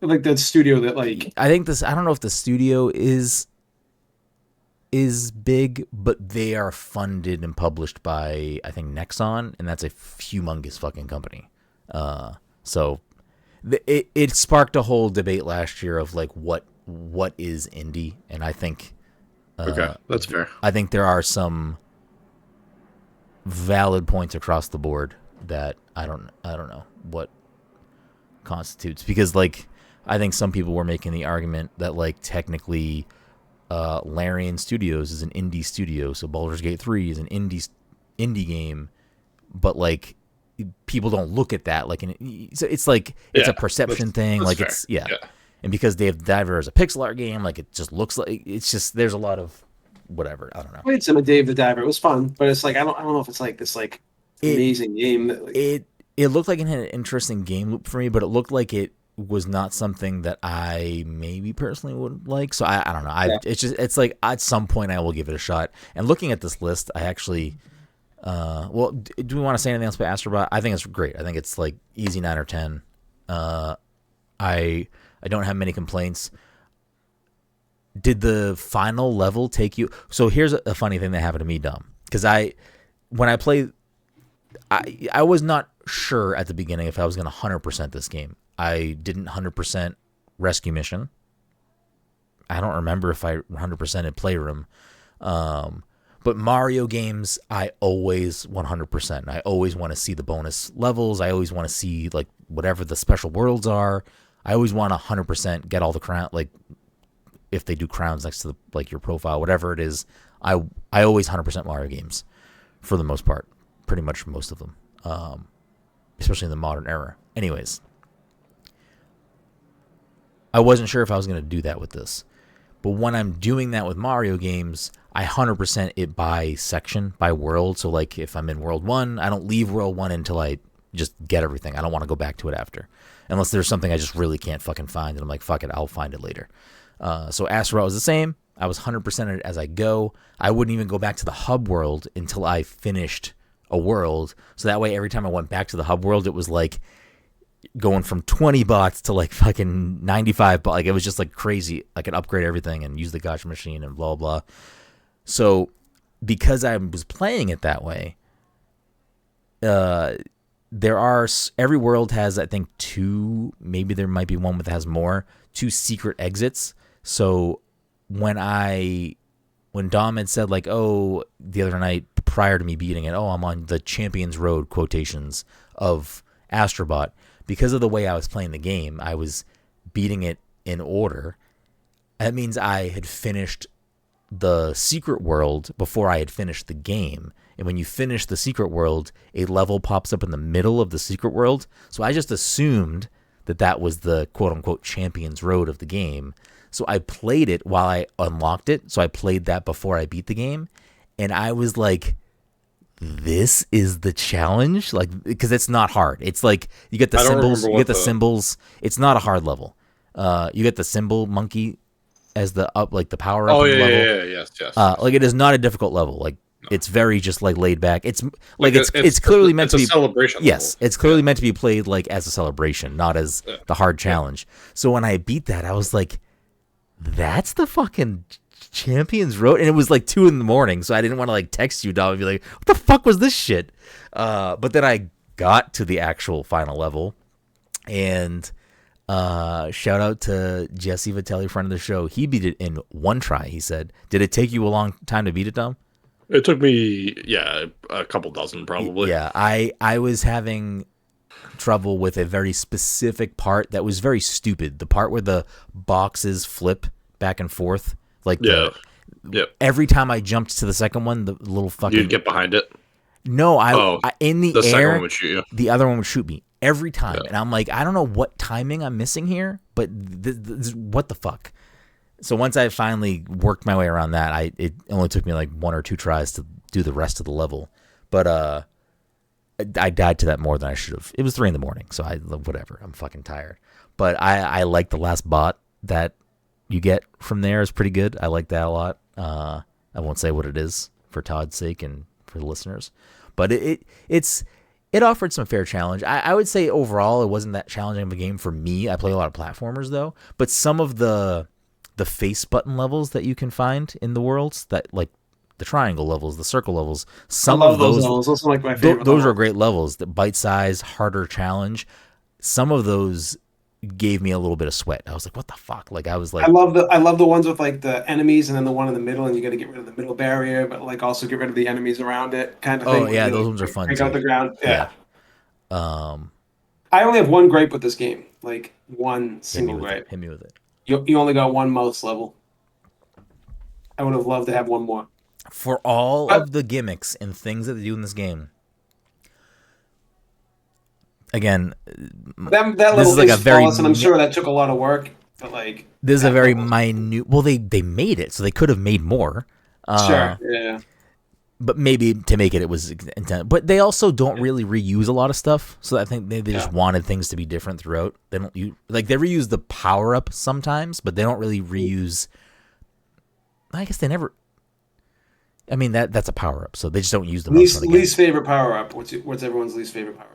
Like that studio that like I think I don't know if the studio is big, but they are funded and published by, I think, Nexon, and that's a humongous fucking company. So it sparked a whole debate last year of like what is indie, and I think Okay, that's fair. I think there are some valid points across the board that I don't know what constitutes, because like I think some people were making the argument that like technically Larian Studios is an indie studio, so Baldur's Gate 3 is an indie game, but like people don't look at that like it's like it's a perception thing, like fair. it's yeah. And because Dave the Diver is a pixel art game, like it just looks like it's just there's a lot of whatever, I don't know. I played some of Dave the Diver. It was fun, but it's like I don't know if it's like this like amazing game that like, it looked like it had an interesting game loop for me, but it looked like it was not something that I maybe personally would like. So I don't know. It's like at some point I will give it a shot. And looking at this list, I actually well, do we want to say anything else about Astro Bot? I think it's great. I think it's like easy 9 or 10. I don't have many complaints. Did the final level take you? So here's a funny thing that happened to me, Dom. Because when I played, I was not sure at the beginning if I was going to 100% this game. I didn't 100% Rescue Mission. I don't remember if I 100%ed Playroom. But Mario games, I always 100%. I always want to see the bonus levels. I always want to see like whatever the special worlds are. I always want to 100% get all the crown, like if they do crowns next to the, like your profile, whatever it is. I always 100% Mario games for the most part, pretty much most of them, especially in the modern era. Anyways, I wasn't sure if I was going to do that with this. But when I'm doing that with Mario games, I 100% it by section, by world. So like if I'm in World 1, I don't leave World 1 until I just get everything. I don't want to go back to it after, unless there's something I just really can't fucking find, and I'm like, fuck it, I'll find it later. So Astro Bot was the same. I was 100% it as I go. I wouldn't even go back to the hub world until I finished a world. So that way, every time I went back to the hub world, it was like going from 20 bots to like fucking 95. But like, it was just like crazy. I could upgrade everything and use the gacha machine and blah, blah. So because I was playing it that way, every world has, I think, 2, maybe there might be one that has more, 2 secret exits. So when Dom had said like, oh, the other night prior to me beating it, oh, I'm on the Champions Road quotations of Astro Bot, because of the way I was playing the game, I was beating it in order. That means I had finished the secret world before I had finished the game. And when you finish the secret world, a level pops up in the middle of the secret world. So I just assumed that was the quote-unquote Champions Road of the game. So I played it while I unlocked it. So I played that before I beat the game. And I was like, this is the challenge? Like, because it's not hard. It's like, you get the symbols. You get the symbols. It's not a hard level. You get the symbol monkey as the power up level. Yes. Like, it is not a difficult level. Like, no. It's very just like laid back. It's like it's clearly meant to be a celebration. Yes, level. It's clearly meant to be played like as a celebration, not as the hard challenge. So when I beat that, I was like, that's the fucking Champions Road. And it was like 2 a.m, so I didn't want to like text you, Dom, and be like, what the fuck was this shit? But then I got to the actual final level, and shout out to Jesse Vitelli, friend of the show. He beat it in 1 try, he said. Did it take you a long time to beat it, Dom? It took me, a couple dozen probably. Yeah, I was having trouble with a very specific part that was very stupid. The part where the boxes flip back and forth. Like, every time I jumped to the second one, the little fucking... You'd get behind it? No, I in the air, second one would shoot you. The other one would shoot me every time. Yeah. And I'm like, I don't know what timing I'm missing here, but what the fuck? So once I finally worked my way around that, it only took me like 1 or 2 tries to do the rest of the level. But I died to that more than I should have. It was 3 a.m, so whatever. I'm fucking tired. But I like the last bot that you get from there is pretty good. I like that a lot. I won't say what it is for Todd's sake and for the listeners, but it offered some fair challenge. I would say overall it wasn't that challenging of a game for me. I play a lot of platformers though, but some of the face button levels that you can find in the worlds, that like the triangle levels, the circle levels, some of those levels. Those are like my favorite. Those are great levels. The bite size, harder challenge. Some of those gave me a little bit of sweat. I was like, what the fuck? Like, I was like, I love the ones with like the enemies and then the one in the middle, and you got to get rid of the middle barrier, but like also get rid of the enemies around it, kind of thing. Oh yeah, those ones are fun. Break out the ground. Yeah. I only have one gripe with this game, like one single gripe. Hit me with it. You only got 1 mouse level. I would have loved to have 1 more. For all of the gimmicks and things that they do in this game. Again, that level is like a very, and I'm sure that took a lot of work. But like, this is a very minute. Well, they made it, so they could have made more. Sure, yeah. But maybe to make it was intent. But they also don't really reuse a lot of stuff, so I think they just wanted things to be different throughout. They don't they reuse the power up sometimes, but they don't really reuse. I guess they never. I mean that's a power up, so they just don't use the least favorite power up. What's everyone's least favorite power up?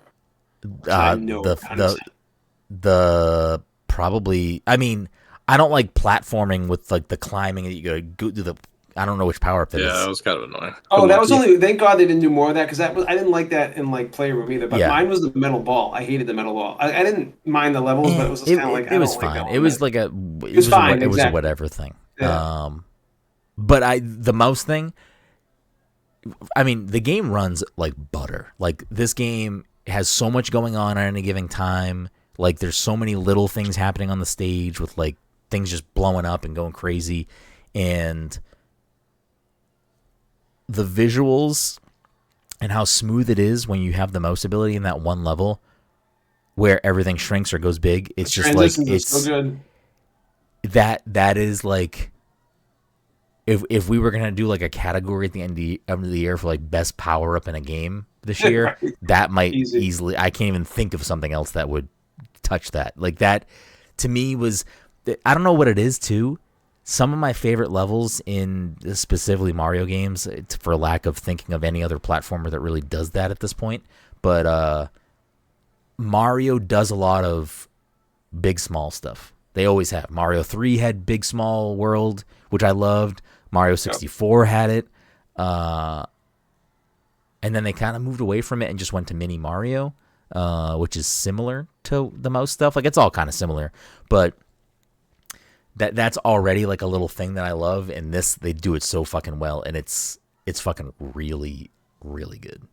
The probably. I mean, I don't like platforming with like the climbing that you go do the. I don't know which power up that is. Yeah, that was kind of annoying. Oh, that was only. Thank God they didn't do more of that, because I didn't like that in like Playroom either. But mine was the metal ball. I hated the metal ball. I didn't mind the levels, but it was just kind of like it was fine. It was like it was fine. It was a whatever thing. Yeah. But the mouse thing. I mean, the game runs like butter. Like, this game has so much going on at any given time. Like, there's so many little things happening on the stage with like things just blowing up and going crazy, and the visuals and how smooth it is when you have the mouse ability in that one level where everything shrinks or goes big. It's just like, it's so good. That is like if we were gonna do like a category at the end of the year for like best power up in a game this year, Right. that might Easy. easily. I can't even think of something else that would touch that. Like that to me was. I don't know what it is too. Some of my favorite levels in specifically Mario games, for lack of thinking of any other platformer that really does that at this point, but Mario does a lot of big small stuff. They always have. Mario 3 had big small world, which I loved. Mario 64 had it. And then they kind of moved away from it and just went to Mini Mario, which is similar to the most stuff. Like, it's all kind of similar. But that's already like a little thing that I love. And this, they do it so fucking well. And it's fucking really, really good.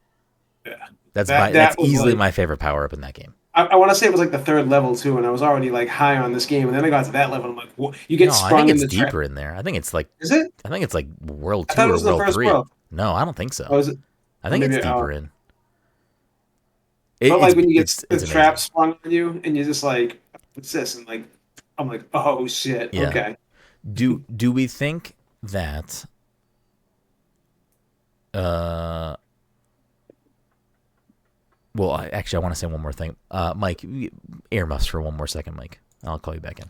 Yeah. That's easily my favorite power-up in that game. I want to say it was like the third level too, and I was already like high on this game, and then I got to that level, and I'm like, what? You get sprung I think in it's the deeper in there. I think it's like. Is it? I think it's like World I 2 thought it or was the World first 3. world. No, I don't think so. Oh, is it? I think it's Maybe, deeper in. But like when you get it's the amazing. trap sprung on you, and you're just like, what's this? And like, I'm like, oh shit, Yeah. okay. Do we think that well, I want to say one more thing. Mike, earmuffs for one more second, Mike. I'll call you back in.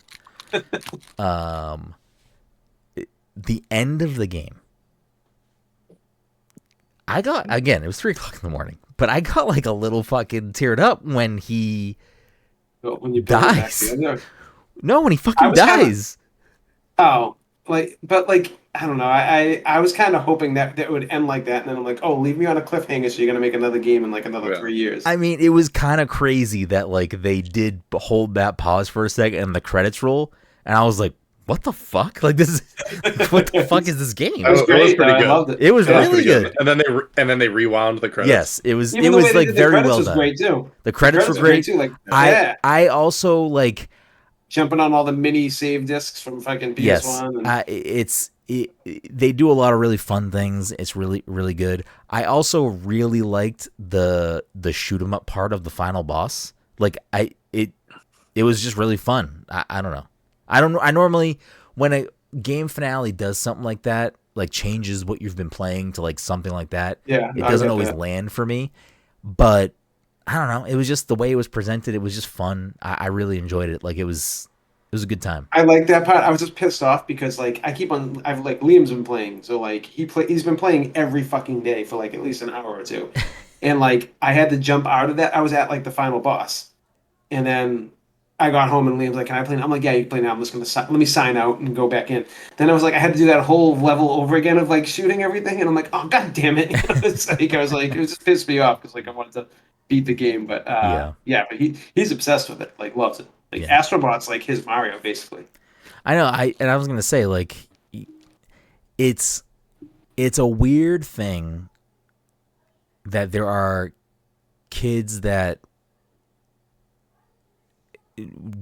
The end of the game. I got, again, it was 3:00 in the morning, but I got like a little fucking teared up when he When you put it back dies. together. No, when he fucking was kinda- dies. Oh, but I don't know. I was kind of hoping that it would end like that, and then I'm like, oh, leave me on a cliffhanger, so you're gonna make another game in like another 3 years. I mean, it was kind of crazy that like they did hold that pause for a second and the credits roll, and I was like, "What the fuck? Like this is what the fuck is this game?" It was It was great. pretty I good. loved it. It was Yeah. really good. And then they rewound the credits. Yes, it was. Even It the was way they like did the very credits well was done. great too. The credits were great. too. Like, I also like. jumping on all the mini save discs from fucking PS1. Yes, they do a lot of really fun things. It's really, really good. I also really liked the shoot 'em up part of the final boss. Like it was just really fun. I don't know. I normally, when a game finale does something like that, like changes what you've been playing to like something like that. Yeah, it I doesn't get always that. land for me, but I don't know. It was just the way it was presented. It was just fun. I really enjoyed it. Like it was a good time. I like that part. I was just pissed off because like I've like Liam's been playing, so like he's been playing every fucking day for like at least an hour or two, and like I had to jump out of that. I was at like the final boss, and then I got home and Liam's like, "Can I play now?" I'm like, "Yeah, you can play now. I'm just gonna let me sign out and go back in." Then I was like, I had to do that whole level over again of like shooting everything, and I'm like, "Oh god damn it!" It's like I was like, it was just pissed me off because like I wanted to beat the game, but yeah, but he's obsessed with it, like loves it. Like Astro Bot's like his Mario basically. I know. I was gonna say like, it's a weird thing that there are kids that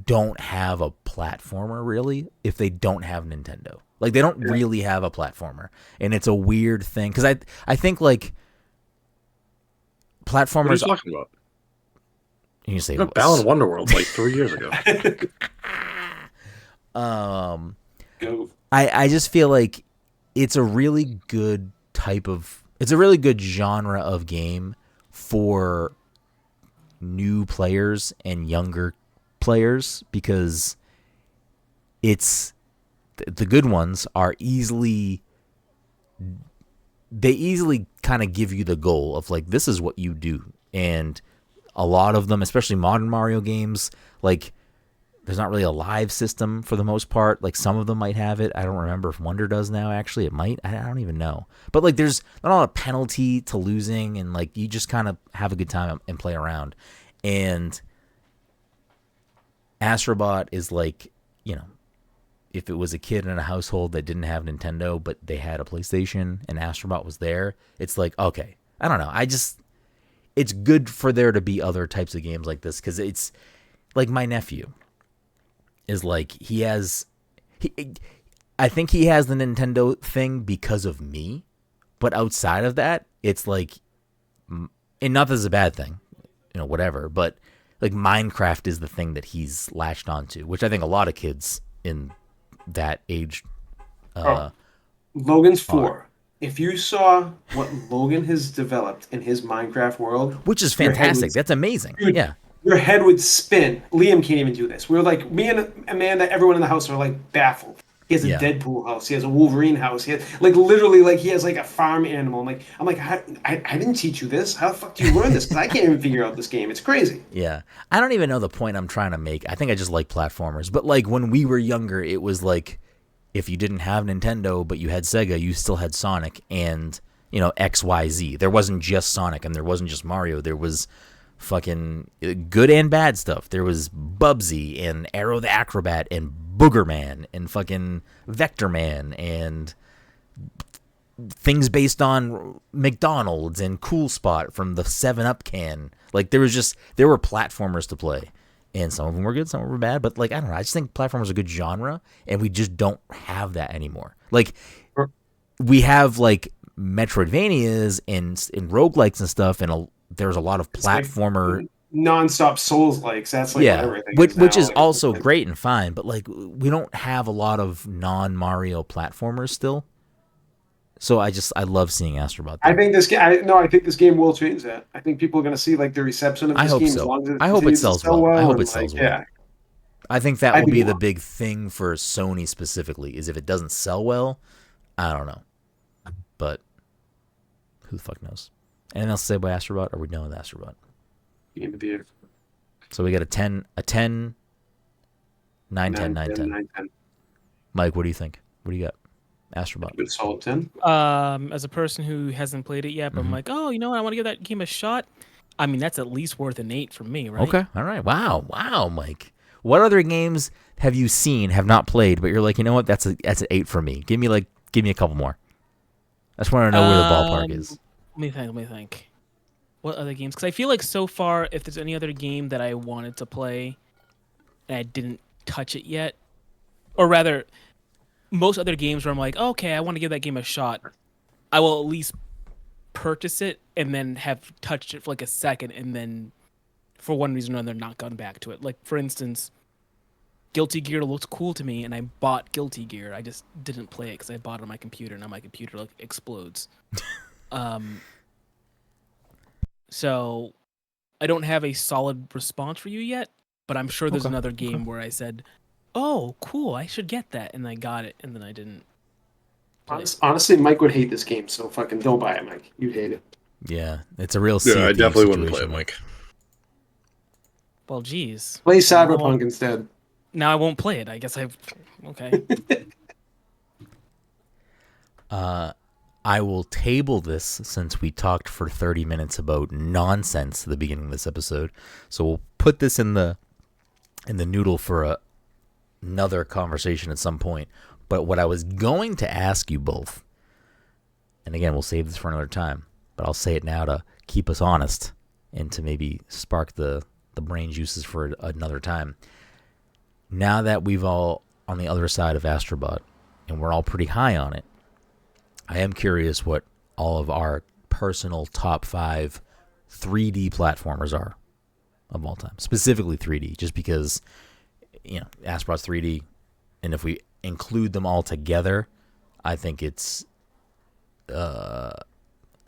don't have a platformer really if they don't have Nintendo. Like they don't really have a platformer, and it's a weird thing because I think like platformers. What are you talking about? You say Balan Wonderworld like 3 years ago. Go. I just feel like it's a really good it's a really good genre of game for new players and younger players because it's the good ones are easily kind of give you the goal of like this is what you do, and a lot of them, especially modern Mario games, like there's not really a live system for the most part. Like some of them might have it. I don't remember if Wonder does now. Actually, it might. I don't even know. But like there's not a lot of penalty to losing, and like you just kind of have a good time and play around. And Astro Bot is like, you know, if it was a kid in a household that didn't have Nintendo but they had a PlayStation and Astro Bot was there, it's like, okay, I don't know. It's good for there to be other types of games like this because it's like my nephew is like I think he has the Nintendo thing because of me, but outside of that, it's like, and not that it's a bad thing, you know, whatever, but like Minecraft is the thing that he's latched onto, which I think a lot of kids in that age Logan's 4. If you saw what Logan has developed in his Minecraft world, which is fantastic. That's amazing. Dude, yeah. Your head would spin. Liam can't even do this. We were like, me and Amanda, everyone in the house are like baffled. He has a Deadpool house. He has a Wolverine house. He has, like, literally, like, he has like a farm animal. I'm like, I didn't teach you this. How the fuck do you learn this? Because I can't even figure out this game. It's crazy. Yeah, I don't even know the point I'm trying to make. I think I just like platformers. But like when we were younger, it was like if you didn't have Nintendo but you had Sega, you still had Sonic and XYZ. There wasn't just Sonic and there wasn't just Mario. There was fucking good and bad stuff. There was Bubsy and Arrow the Acrobat and Booger Man and fucking Vector Man and things based on McDonald's and Cool Spot from the 7-Up can. Like there were platformers to play. And some of them were good, some of them were bad. But like I don't know, I just think platformers are a good genre and we just don't have that anymore. Like we have like Metroidvanias and roguelikes and stuff, and there's a lot of platformer like non-stop Souls likes. That's like everything which is also great and fine, but like we don't have a lot of non-Mario platformers still. So I love seeing Astro Bot. I think this game. I think this game will change that. I think people are going to see like the reception of this game. So. As long as I hope it sells well. I hope it sells well. Yeah. I think that will be the big thing for Sony specifically. Is if it doesn't sell well, I don't know, but who the fuck knows? Anything else to say about Astro Bot? Or are we done with Astro Bot? Game of the year. So we got a 10, 9, 10, 9, 10. 9, 10. Mike, what do you think? What do you got? Astro Bot. Good solid 10. As a person who hasn't played it yet, but I'm like, oh, I want to give that game a shot. I mean, that's at least worth an 8 for me, right? Okay. All right. Wow, Mike. What other games have you seen, have not played, but you're like, you know what? That's an 8 for me. Give me a couple more. I just want to know where the ballpark is. Let me think. What other games? Because I feel like so far, if there's any other game that I wanted to play and I didn't touch it yet, or rather, most other games where I'm like, okay, I want to give that game a shot, I will at least purchase it and then have touched it for like a second and then for one reason or another not gone back to it. Like, for instance, Guilty Gear looked cool to me and I bought Guilty Gear. I just didn't play it because I bought it on my computer and now my computer like explodes. So I don't have a solid response for you yet, but I'm sure there's another game where I said, oh, cool, I should get that. And I got it, and then I didn't. Honestly, Mike would hate this game, so fucking don't buy it, Mike. You'd hate it. Yeah, it's a real I definitely wouldn't play it, Mike. Well, geez. Play Cyberpunk instead. Now I won't play it. I guess okay. I will table this since we talked for 30 minutes about nonsense at the beginning of this episode. So we'll put this in the noodle for another conversation at some point. But what I was going to ask you both, and again, we'll save this for another time, but I'll say it now to keep us honest and to maybe spark the brain juices for another time. Now that we've all on the other side of Astro Bot and we're all pretty high on it, I am curious what all of our personal top 5 3D platformers are of all time. Specifically 3D, just because, Astro Bot's 3D, and if we include them all together, I think it's...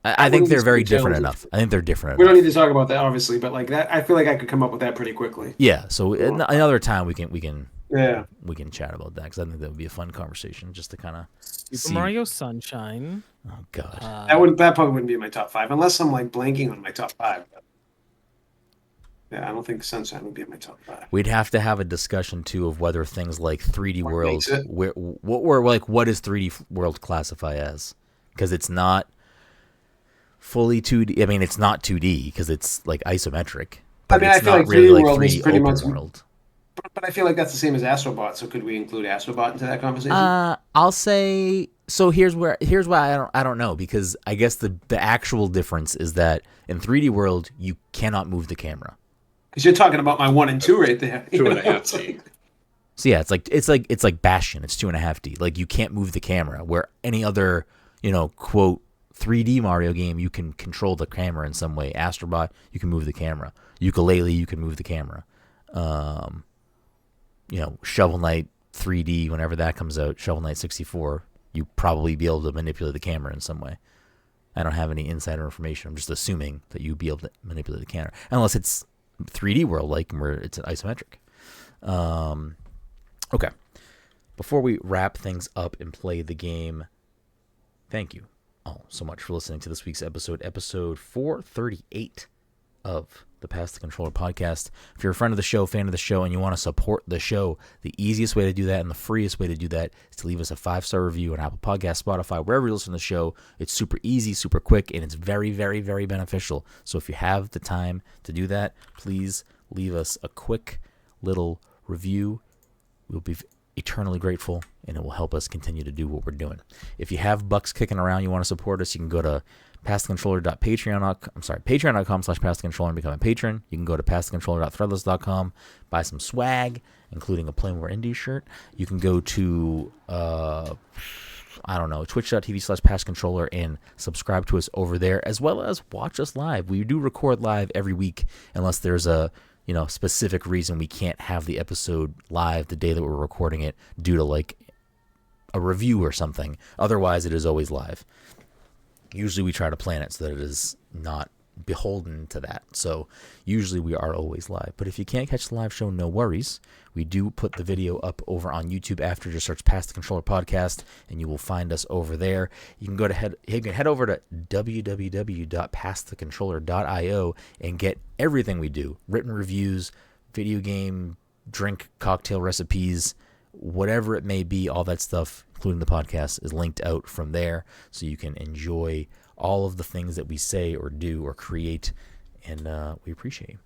I think they're very different enough. I think they're different We enough. don't need to talk about that, obviously, but like that, I feel like I could come up with that pretty quickly. Yeah, so another time we can chat about that, because I think that would be a fun conversation just to kind of Super Mario Sunshine. Oh god, that probably wouldn't be in my top 5 unless I'm like blanking on my top 5. Yeah, I don't think Sunshine would be in my top 5. We'd have to have a discussion too of whether things like 3D World, what does 3D World classify as? Because it's not fully 2D. I mean, it's not 2D because it's like isometric. But I feel like 3D World is pretty much world. But I feel like that's the same as Astro Bot. So could we include Astro Bot into that conversation? I'll say so. Here's why I don't know, because I guess the actual difference is that in 3D World you cannot move the camera. Because you're talking about my 1 and 2 right there. 2.5D. So yeah, it's like Bastion. It's 2.5D. Like you can't move the camera. Where any other quote 3D Mario game, you can control the camera in some way. Astro Bot, you can move the camera. Ukulele, you can move the camera. Shovel Knight 3D, whenever that comes out, Shovel Knight 64, you probably be able to manipulate the camera in some way. I don't have any insider information. I'm just assuming that you'd be able to manipulate the camera, unless it's 3D world, like where it's an isometric. Okay. Before we wrap things up and play the game, thank you all so much for listening to this week's episode 438 of the Pass the Controller podcast. If you're a friend of the show, fan of the show, and you want to support the show, the easiest way to do that and the freest way to do that is to leave us a 5-star review on Apple Podcasts, Spotify, wherever you listen to the show. It's super easy, super quick, and it's very, very, very beneficial. So if you have the time to do that, please leave us a quick little review. We'll be eternally grateful, and it will help us continue to do what we're doing. If you have bucks kicking around, you want to support us, you can go to patreon.com/passthecontroller and become a patron. You can go to passthecontroller.threadless.com, buy some swag, including a Play More Indie shirt. You can go to twitch.tv/passcontroller and subscribe to us over there, as well as watch us live. We do record live every week, unless there's a specific reason we can't have the episode live the day that we're recording it due to like a review or something. Otherwise, it is always live. Usually we try to plan it so that it is not beholden to that. So usually we are always live. But if you can't catch the live show, no worries. We do put the video up over on YouTube after. Just search Pass the Controller Podcast, and you will find us over there. You can head over to www.passthecontroller.io and get everything we do. Written reviews, video game, drink, cocktail recipes, whatever it may be, all that stuff, including the podcast, is linked out from there, so you can enjoy all of the things that we say or do or create, and we appreciate you.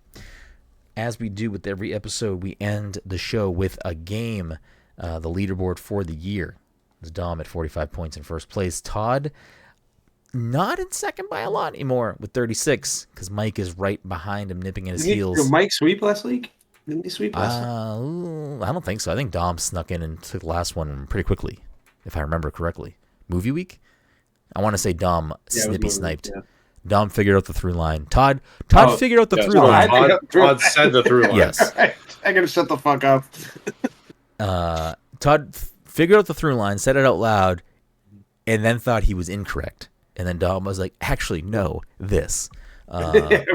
As we do with every episode, we end the show with a game. The leaderboard for the year is Dom at 45 points in first place. Todd, not in second by a lot anymore, with 36, because Mike is right behind him, nipping at his heels. Did Mike sweep last week? Didn't he sweep last week? I don't think so. I think Dom snuck in and took the last one pretty quickly, if I remember correctly. Movie week? I want to say Dom snippy sniped. Yeah. Dom figured out the through line. Todd figured out the through line. Todd said the through line. Yes. I gotta shut the fuck up. Todd figured out the through line, said it out loud, and then thought he was incorrect. And then Dom was like, actually, no, this.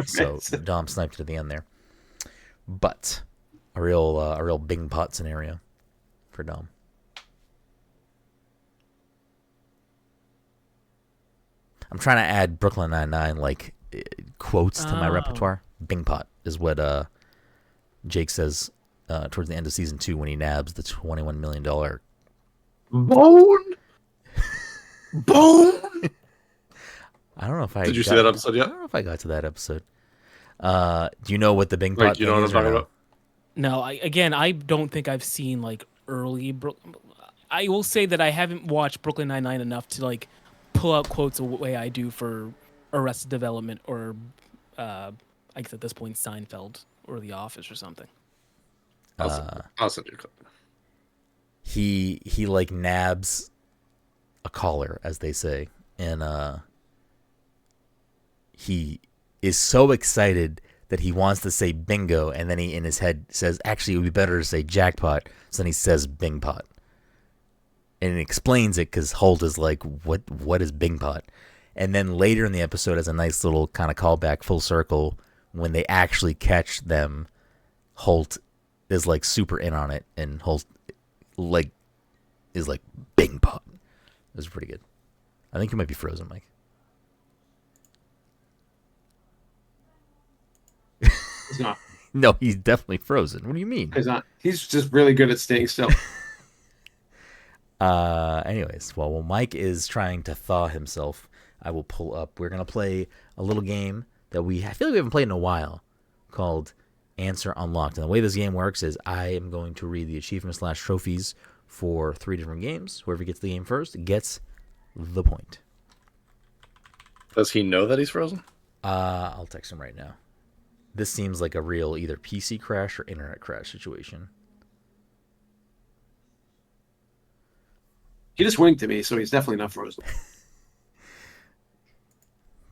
So Dom sniped it at the end there. But a real Bing pot scenario for Dom. I'm trying to add Brooklyn Nine-Nine quotes to my repertoire. Bing pot is what Jake says towards the end of season 2 when he nabs the $21 million bone. I don't know if I did you see that episode yet? I don't know if I got to that episode. Do you know what the Bing pot? Do you know what I'm talking about? No, I don't think I've seen early. I will say that I haven't watched Brooklyn Nine-Nine enough to pull out quotes the way I do for Arrested Development or, I guess at this point, Seinfeld or The Office or something. I'll send you a clip. He nabs a caller, as they say, and he is so excited that he wants to say bingo, and then he in his head says, actually, it would be better to say jackpot. So then he says bing pot. And he explains it because Holt is like, what is bing pot? And then later in the episode, as a nice little kind of callback full circle, when they actually catch them, Holt is super in on it, and Holt is like bing pot. It was pretty good. I think you might be frozen, Mike. He's not. No, he's definitely frozen. What do you mean? He's not. He's just really good at staying still. Anyways, while Mike is trying to thaw himself, I will pull up. We're going to play a little game that I feel like we haven't played in a while called Answer Unlocked. And the way this game works is I am going to read the achievements/trophies for 3 different games. Whoever gets the game first gets the point. Does he know that he's frozen? I'll text him right now. This seems like a real either PC crash or internet crash situation. He just winked at me, so he's definitely not frozen.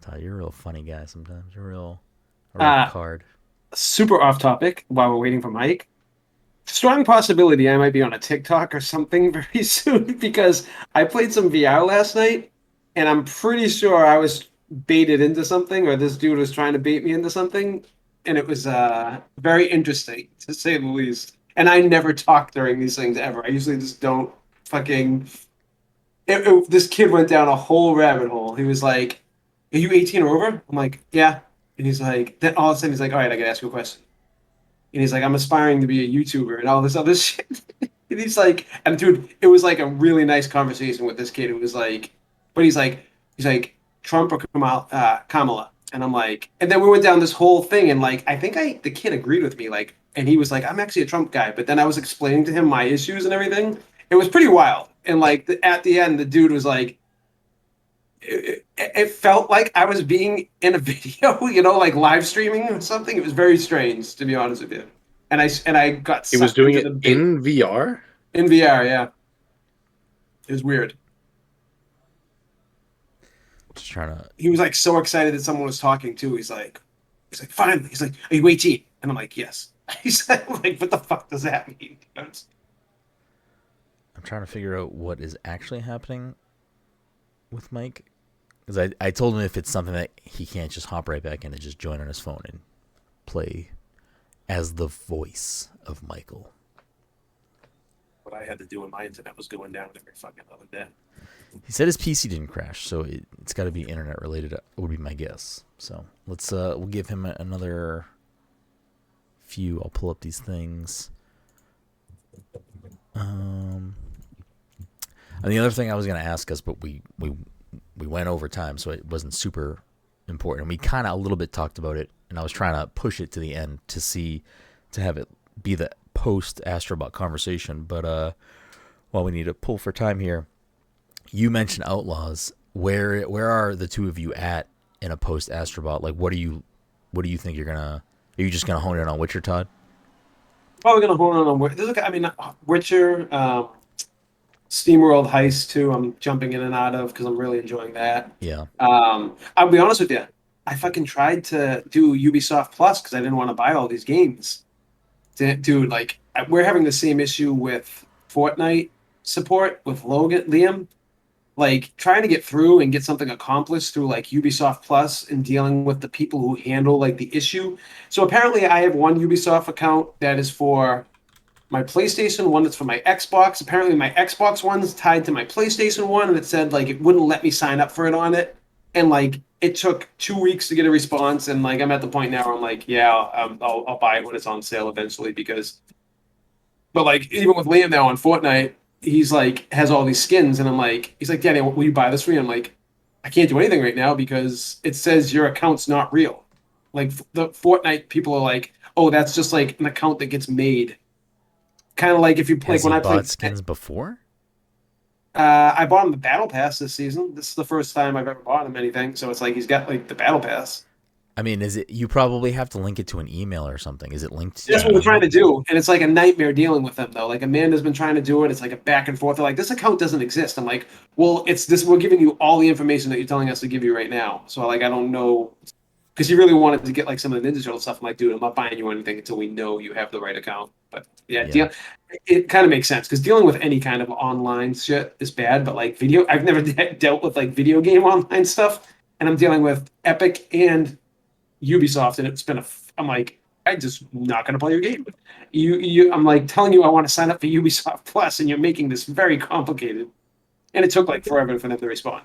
Todd, you're a real funny guy sometimes. You're a real card. Super off topic while we're waiting for Mike. strong possibility I might be on a TikTok or something very soon because I played some VR last night and I'm pretty sure I was baited into something or this dude was trying to bait me into something and it was very interesting to say the least. And I never talk during these things ever. I usually just don't fucking. This kid went down a whole rabbit hole. He was like, "Are you 18 or over?" I'm like, "Yeah." And he's like, then all of a sudden he's like, "All right, I gotta ask you a question." And he's like, "I'm aspiring to be a YouTuber and all this other shit." And he's like, and dude, it was like a really nice conversation with this kid who was like, but he's like, Trump or Kamala. And I'm like, and then we went down this whole thing, and like, the kid agreed with me, like, and he was like, I'm actually a Trump guy. But then I was explaining to him my issues and everything. It was pretty wild. And like, at the end, the dude was like, it felt like I was being in a video, like live streaming or something. It was very strange, to be honest with you. And I got He was sucked doing into it the in VR? in VR, yeah. It was weird. Just trying to. He was like so excited that someone was talking too. Finally. He's like, are you 18? And I'm like, yes. He's like, what the fuck does that mean? I'm trying to figure out what is actually happening with Mike. Because I told him if it's something that he can't just hop right back in and just join on his phone and play as the voice of Michael. What I had to do when my internet was going down every fucking other day. He said his PC didn't crash, so it's got to be internet related. Would be my guess. So we'll give him another few. I'll pull up these things. And the other thing I was going to ask us, but we went over time, so it wasn't super important. We kind of a little bit talked about it, and I was trying to push it to the end to have it be the post Astro Bot conversation. But while we need to pull for time here, you mentioned Outlaws. Where are the two of you at in a post Astro Bot? Like, what do you think you're gonna? Are you just gonna hone in on Witcher, Todd? Probably gonna hone on Witcher. I mean, Witcher, SteamWorld Heist too. I'm jumping in and out of because I'm really enjoying that. Yeah. I'll be honest with you. I fucking tried to do Ubisoft Plus because I didn't want to buy all these games. Dude, like we're having the same issue with Fortnite support with Liam. Like trying to get through and get something accomplished through like Ubisoft Plus and dealing with the people who handle like the issue. So apparently I have one Ubisoft account that is for my PlayStation, one that's for my Xbox. Apparently my Xbox one's tied to my PlayStation one, and it said like it wouldn't let me sign up for it on it. And like it took 2 weeks to get a response, and like I'm at the point now where I'm like, yeah, I'll buy it when it's on sale eventually because. But like even with Liam now on Fortnite, he's like has all these skins, and I'm like, he's like, Daddy, will you buy this for me? I'm like, I can't do anything right now because it says your account's not real. Like the Fortnite people are like, oh, that's just like an account that gets made. Kind of like if you Has when he I played bought skins before? I bought him the Battle Pass this season. This is the first time I've ever bought him anything, so it's like he's got like the Battle Pass. I mean, is it? You probably have to link it to an email or something. Is it linked? That's what we're trying to do, and it's like a nightmare dealing with them though. Like Amanda's been trying to do it. It's like a back and forth. They're like, this account doesn't exist. I'm like, well, it's this. We're giving you all the information that you're telling us to give you right now. So like, I don't know, because he really wanted to get like some of the Ninja Turtle stuff. I'm like, dude, I'm not buying you anything until we know you have the right account. But yeah. It kind of makes sense because dealing with any kind of online shit is bad. But like I've never dealt with like video game online stuff, and I'm dealing with Epic and Ubisoft, and it's been I'm like, I'm just not going to play your game. I'm like telling you I want to sign up for Ubisoft Plus, and you're making this very complicated. And it took like forever for them to respond.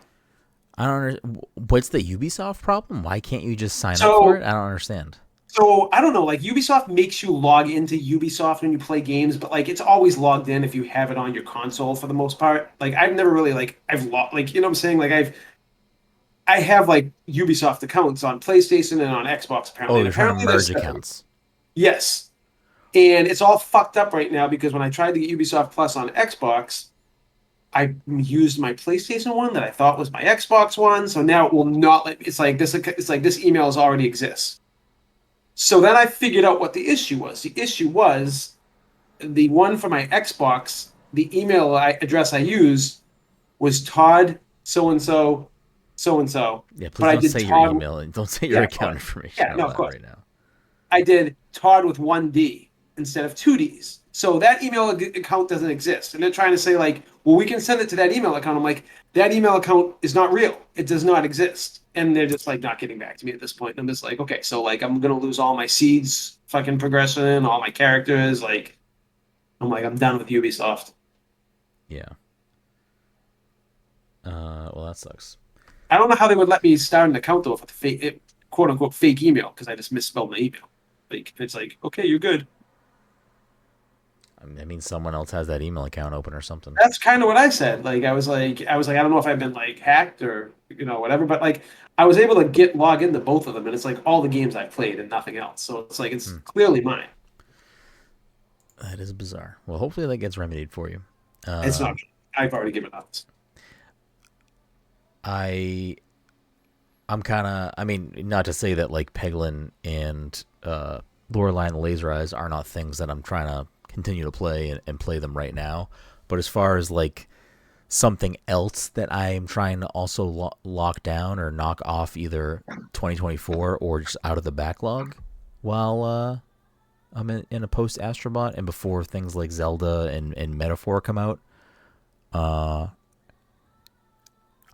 I don't understand. What's the Ubisoft problem? Why can't you just sign up for it? I don't understand. So I don't know. Like Ubisoft makes you log into Ubisoft when you play games, but like it's always logged in if you have it on your console for the most part. Like I've never really I've logged like you know what I'm saying. Like I have like Ubisoft accounts on PlayStation and on Xbox apparently. Oh, you're trying to merge accounts. Yes. And it's all fucked up right now because when I tried to get Ubisoft Plus on Xbox, I used my PlayStation one that I thought was my Xbox one. So now it will not let me. It's like this email already exists. So then I figured out what the issue was. The issue was the one for my Xbox, the email address I used was Todd so-and-so, so-and-so. Yeah, please don't say your email and don't say your account information of course. right now. I did Todd with one D instead of two Ds. So that email account doesn't exist. And they're trying to say like, well, we can send it to that email account. I'm like, that email account is not real. It does not exist. And they're just like not getting back to me at this point. And I'm just like, okay, so like I'm gonna lose all my seeds fucking progression, all my characters. Like, I'm done with Ubisoft. Yeah. Well, that sucks. I don't know how they would let me start an account though with a fake, quote unquote, fake email because I just misspelled my email. Like it's like, okay, you're good. I mean, someone else has that email account open or something. That's kind of what I said. Like I was like, I don't know if I've been like hacked or whatever, but like I was able to log into both of them, and it's like all the games I've played and nothing else. So it's like it's clearly mine. That is bizarre. Well, hopefully that gets remedied for you. It's not. I've already given up. I'm kind of. I mean, not to say that like Peglin and Lorelei and the Laser Eyes are not things that I'm trying to continue to play and play them right now. But as far as like something else that I'm trying to also lock down or knock off either 2024 or just out of the backlog while I'm in a post Astro Bot and before things like Zelda and Metaphor come out,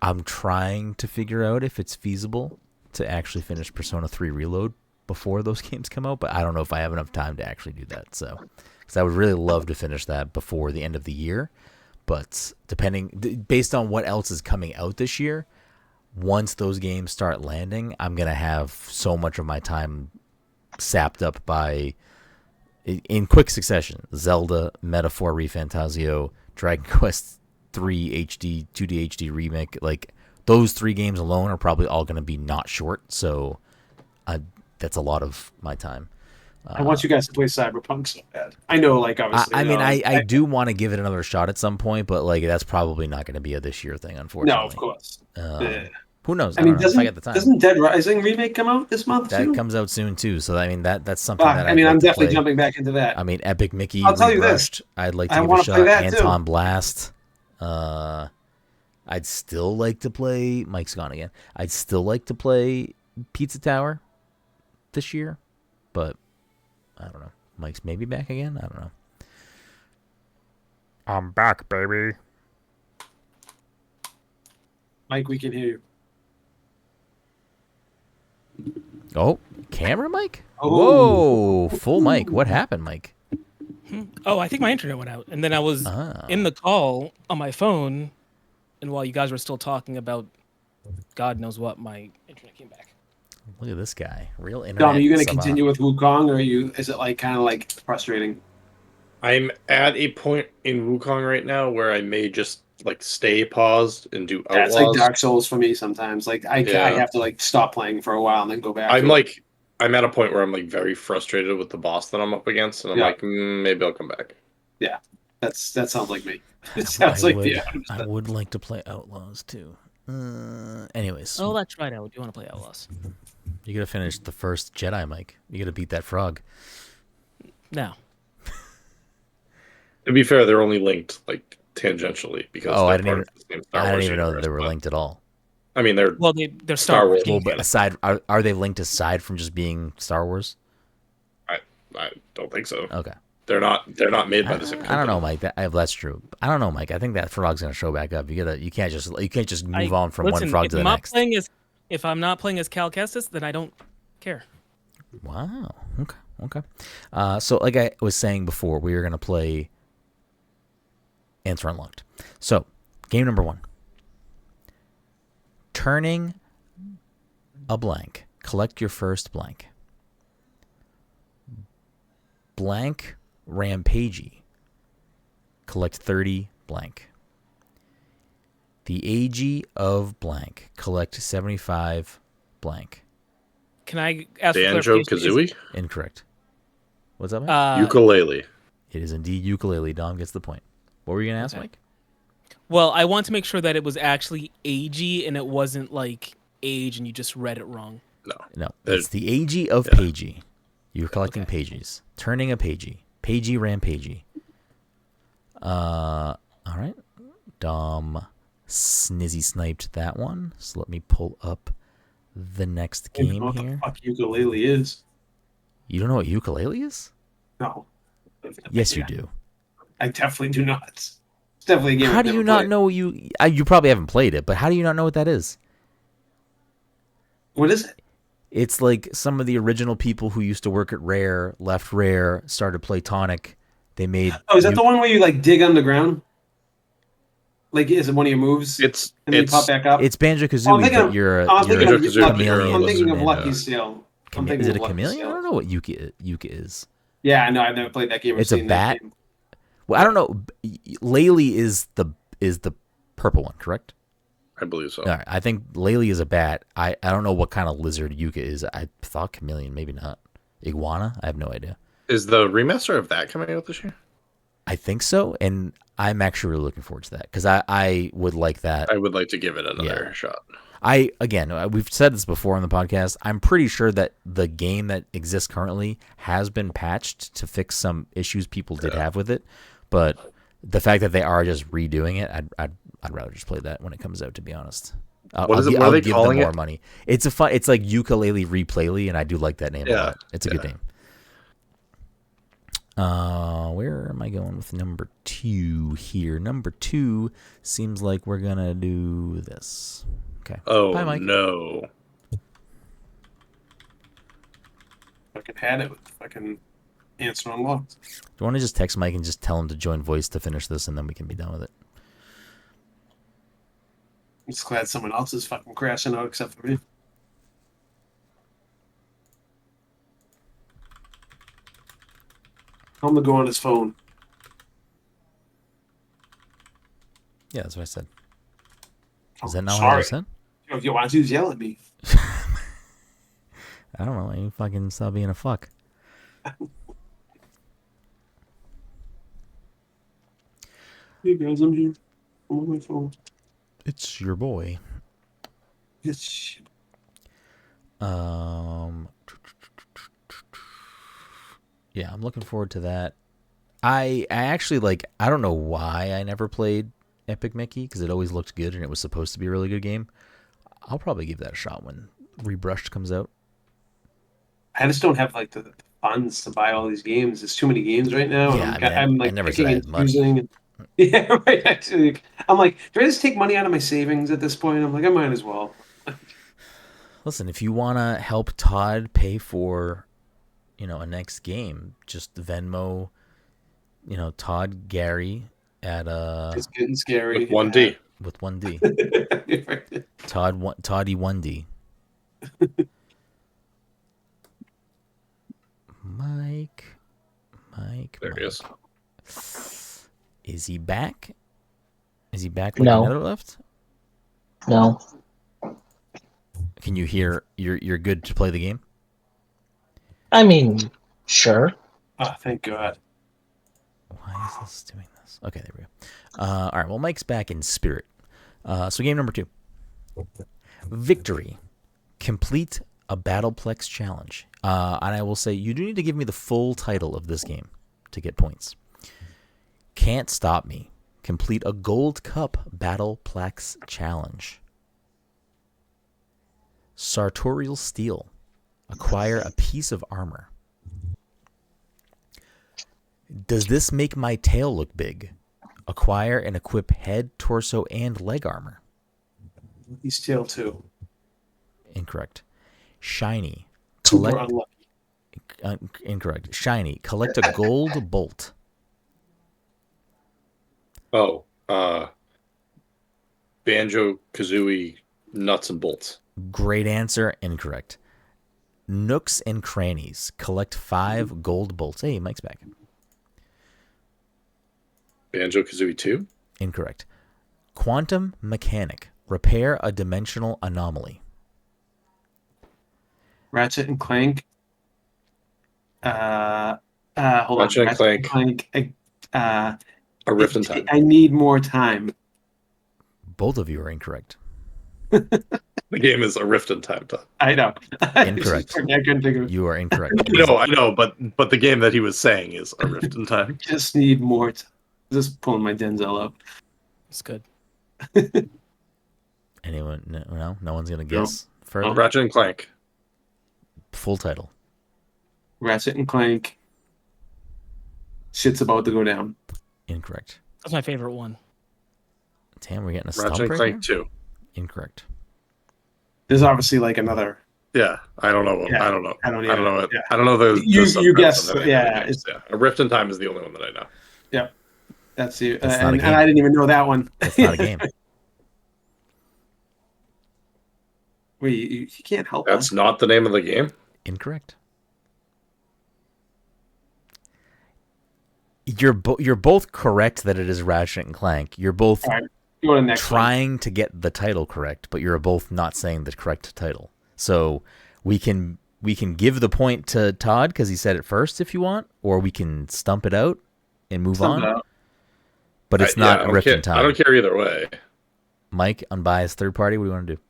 I'm trying to figure out if it's feasible to actually finish Persona 3 Reload before those games come out, but I don't know if I have enough time to actually do that. So, because I would really love to finish that before the end of the year, but based on what else is coming out this year, once those games start landing, I'm gonna have so much of my time sapped up by, in quick succession, Zelda, Metaphor ReFantazio, Dragon Quest 3 HD, 2D HD remake. Like those 3 games alone are probably all going to be not short. So that's a lot of my time. I want you guys to play Cyberpunk so bad. I know, like obviously. I mean, I do want to give it another shot at some point, but like that's probably not going to be a this year thing, unfortunately. No, of course. Who knows? I mean, if I get the time. Doesn't Dead Rising remake come out this month that too? comes out soon too. So I mean, that's something that I mean, I'm definitely play. jumping back into that. I mean, Epic Mickey. I'll tell you this. I'd like to give a shot. Anton Blast. I'd still like to play. Mike's gone again. I'd still like to play Pizza Tower this year, but I don't know. Mike's maybe back again. I don't know. I'm back, baby. Mike, we can hear you. Oh, camera mic? Oh. Whoa, full mic. What happened, Mike? Oh, I think my internet went out, and then I was in the call on my phone, and while you guys were still talking about God knows what, my internet came back. Look at this guy, real internet. Dom, are you going to continue with Wukong, or is it like kind of like frustrating? I'm at a point in Wukong right now where I may just like stay paused and do Outlaws. That's like Dark Souls for me sometimes. Like I have to like stop playing for a while and then go back. I'm at a point where I'm like very frustrated with the boss that I'm up against, and I'm like, maybe I'll come back. Yeah, that sounds like me. It sounds I would like to play Outlaws too. Anyways. Oh, that's right. I do want to play Outlaws. You gotta finish the first Jedi, Mike. You gotta beat that frog. No. To be fair, they're only linked like tangentially because I didn't even know that they were linked at all. I mean, they're Star Wars. Well, but aside, are they linked aside from just being Star Wars? I don't think so. Okay. They're not made by the same company. I don't know, Mike. That's true. I don't know, Mike. I think that frog's gonna show back up. You can't just move on from one frog to the next. If I'm not playing as Cal Kestis, then I don't care. Wow. Okay. So like I was saying before, we are gonna play Answer Unlocked. So, game number 1. Turning a blank. Collect your first blank. Blank Rampagey. Collect 30 blank. The AG of blank. Collect 75 blank. Can I ask Banjo-Kazooie? Incorrect. What's that, Mike? Ukulele. It is indeed ukulele. Dom gets the point. What were you going to ask, Mike? Well, I want to make sure that it was actually AG and it wasn't like age and you just read it wrong. No. It's the AG of Pagey. You're collecting pages. Turning a pagey. Pagey Rampagey. All right. Dom snizzy sniped that one. So let me pull up the next game here. What the fuck ukulele is? You don't know what ukulele is? No. Yes, Yeah. you do. I definitely do not. It's definitely a game. How do you not know you probably haven't played it, but how do you not know what that is? What is it? It's like some of the original people who used to work at Rare left Rare, started Playtonic. They made. Oh, is that the one where you like dig underground? Like, is it one of your moves? And then you pop back up. It's Banjo Kazooie, but you're a chameleon. I'm thinking of and, Lucky Seal. Is it a chameleon? I don't know what Yuka is. Yeah, no, I've never played that game. It's a bat. Well, I don't know. Laylee is the purple one, correct? I believe so. All right. I think Laylee is a bat. I don't know what kind of lizard Yuka is. I thought chameleon, maybe not. Iguana? I have no idea. Is the remaster of that coming out this year? I think so, and I'm actually really looking forward to that because I would like that. I would like to give it another shot. We've said this before on the podcast. I'm pretty sure that the game that exists currently has been patched to fix some issues people did have with it, but the fact that they are just redoing it, I'd rather just play that when it comes out. To be honest, What is it? What are they calling it? More money. It's a fun. It's like Yooka-Laylee Replayly, and I do like that name a lot. It's a good name. Where am I going with number 2 here? Number 2 seems like we're gonna do this. Okay. Oh, bye, Mike. No. Fucking had it with fucking answer unlocked. Do you want to just text Mike and just tell him to join voice to finish this, and then we can be done with it? I'm just glad someone else is fucking crashing out except for me. Tell him to go on his phone. Yeah, that's what I said. Oh, Is that not what I said? Yo, why don't you just yell at me? I don't know. You fucking stop being a fuck. Hey guys, I'm here. I'm on my phone. It's your boy. It's Yeah, I'm looking forward to that. I actually I don't know why I never played Epic Mickey because it always looked good and it was supposed to be a really good game. I'll probably give that a shot when Rebrushed comes out. I just don't have like the funds to buy all these games. There's too many games right now. Yeah, I'm like I never said I had money. And, yeah, right. Actually, I'm like, do I just take money out of my savings at this point? I'm like, I might as well. Listen, if you want to help Todd pay for, a next game, just Venmo, Todd Gary at It's getting scary. With 1D. With 1D. Toddy 1D. Mike. There he is. Is he back? Is he back like No. another left? No. Can you hear you're good to play the game? I mean, sure. Oh, thank God. Why is this doing this? Okay, there we go. All right, well, Mike's back in spirit. So game number 2. Victory. Complete a Battleplex challenge. And I will say, you do need to give me the full title of this game to get points. Can't Stop Me. Complete a Gold Cup Battleplex challenge. Sartorial Steel. Acquire a piece of armor. Does this make my tail look big? Acquire and equip head, torso, and leg armor. He's tail too. Incorrect. Shiny. Super unlucky. Incorrect. Shiny. Collect a gold bolt. Oh, Banjo Kazooie Nuts and Bolts. Great answer. Incorrect. Nooks and Crannies. Collect 5 gold bolts. Hey, Mike's back. Banjo Kazooie 2? Incorrect. Quantum Mechanic. Repair a dimensional anomaly. Ratchet and Clank. Hold Ratchet on. and Clank. A Rift in Time. I need more time. Both of you are incorrect. The game is A Rift in Time. I know. Incorrect. I couldn't think of it. You are incorrect. I know, but the game that he was saying is A Rift in Time. Just need more time. Just pulling my Denzel up. It's good. Anyone? No one's gonna guess. Further? Ratchet and Clank. Full title. Ratchet and Clank. Shit's about to go down. Incorrect. That's my favorite one. Damn, we're getting a Ratchet stump and right Clank here? 2. Incorrect. There's obviously like another. Yeah, I don't know. Yeah, I don't know. I don't I don't know. either. What, Yeah. I don't know the You subtypes guessed, of any of the yeah, games. Yeah, A Rift in Time is the only one that I know. Yep. That's the That's not a and game. I didn't even know that one. That's not a game. Wait, you can't help That's us. not the name of the game? Incorrect. You're both correct that it is Ratchet and Clank. You're both All right, go to the next trying to get the title correct, but you're both not saying the correct title. So we can give the point to Todd because he said it first if you want, or we can stump it out and move one. on. But it's Yeah, not I don't Rift care- in Time. I don't care either way. Mike, unbiased third party, what do you want to do?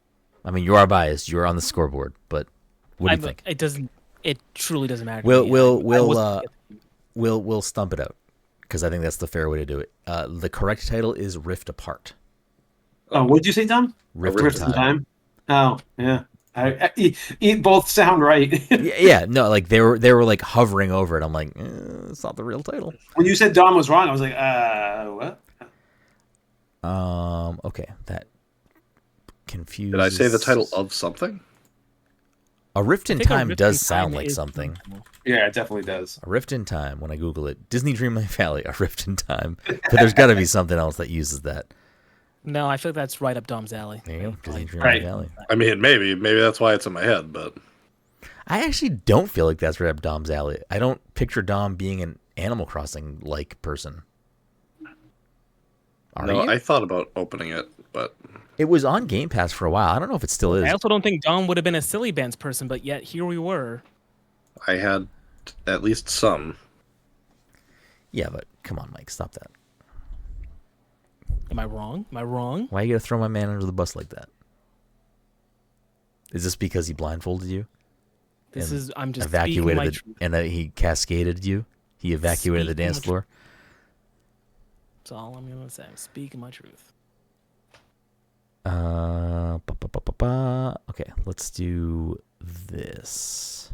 I mean, you are biased. You're on the scoreboard, but what do you think? It doesn't. It truly doesn't matter. to We'll me. we'll stump it out because I think that's the fair way to do it. The correct title is Rift Apart. Oh, what did you say, Tom? Rift in Time. Oh, yeah. Both sound right. Yeah, no, like they were like hovering over it. I'm like, it's not the real title. When you said Dom was wrong, I was like, what? Okay, that confuses. Did I say the title of something? A Rift in think A Time Rift does in sound Time like is- something. Yeah, it definitely does. A Rift in Time. When I Google it, Disney Dreamlight Valley. A Rift in Time. But there's got to be something else that uses that. No, I feel like that's right up Dom's alley. There you go, Disney Dreamlight Right. Valley. I mean, maybe that's why it's in my head, but I actually don't feel like that's right up Dom's alley. I don't picture Dom being an Animal Crossing like person. Are no, you? I thought about opening it, but It was on Game Pass for a while. I don't know if it still is. I also don't think Dom would have been a silly bands person, but yet here we were. I had at least some. Yeah, but come on, Mike, stop that. Am I wrong? Am I wrong? Why you gotta throw my man under the bus like that? Is this because he blindfolded you? This And is. I'm just speaking my evacuated truth. and he cascaded you. He evacuated the Speaking dance my floor. That's all I'm gonna say. I'm speaking my truth. Okay, let's do this.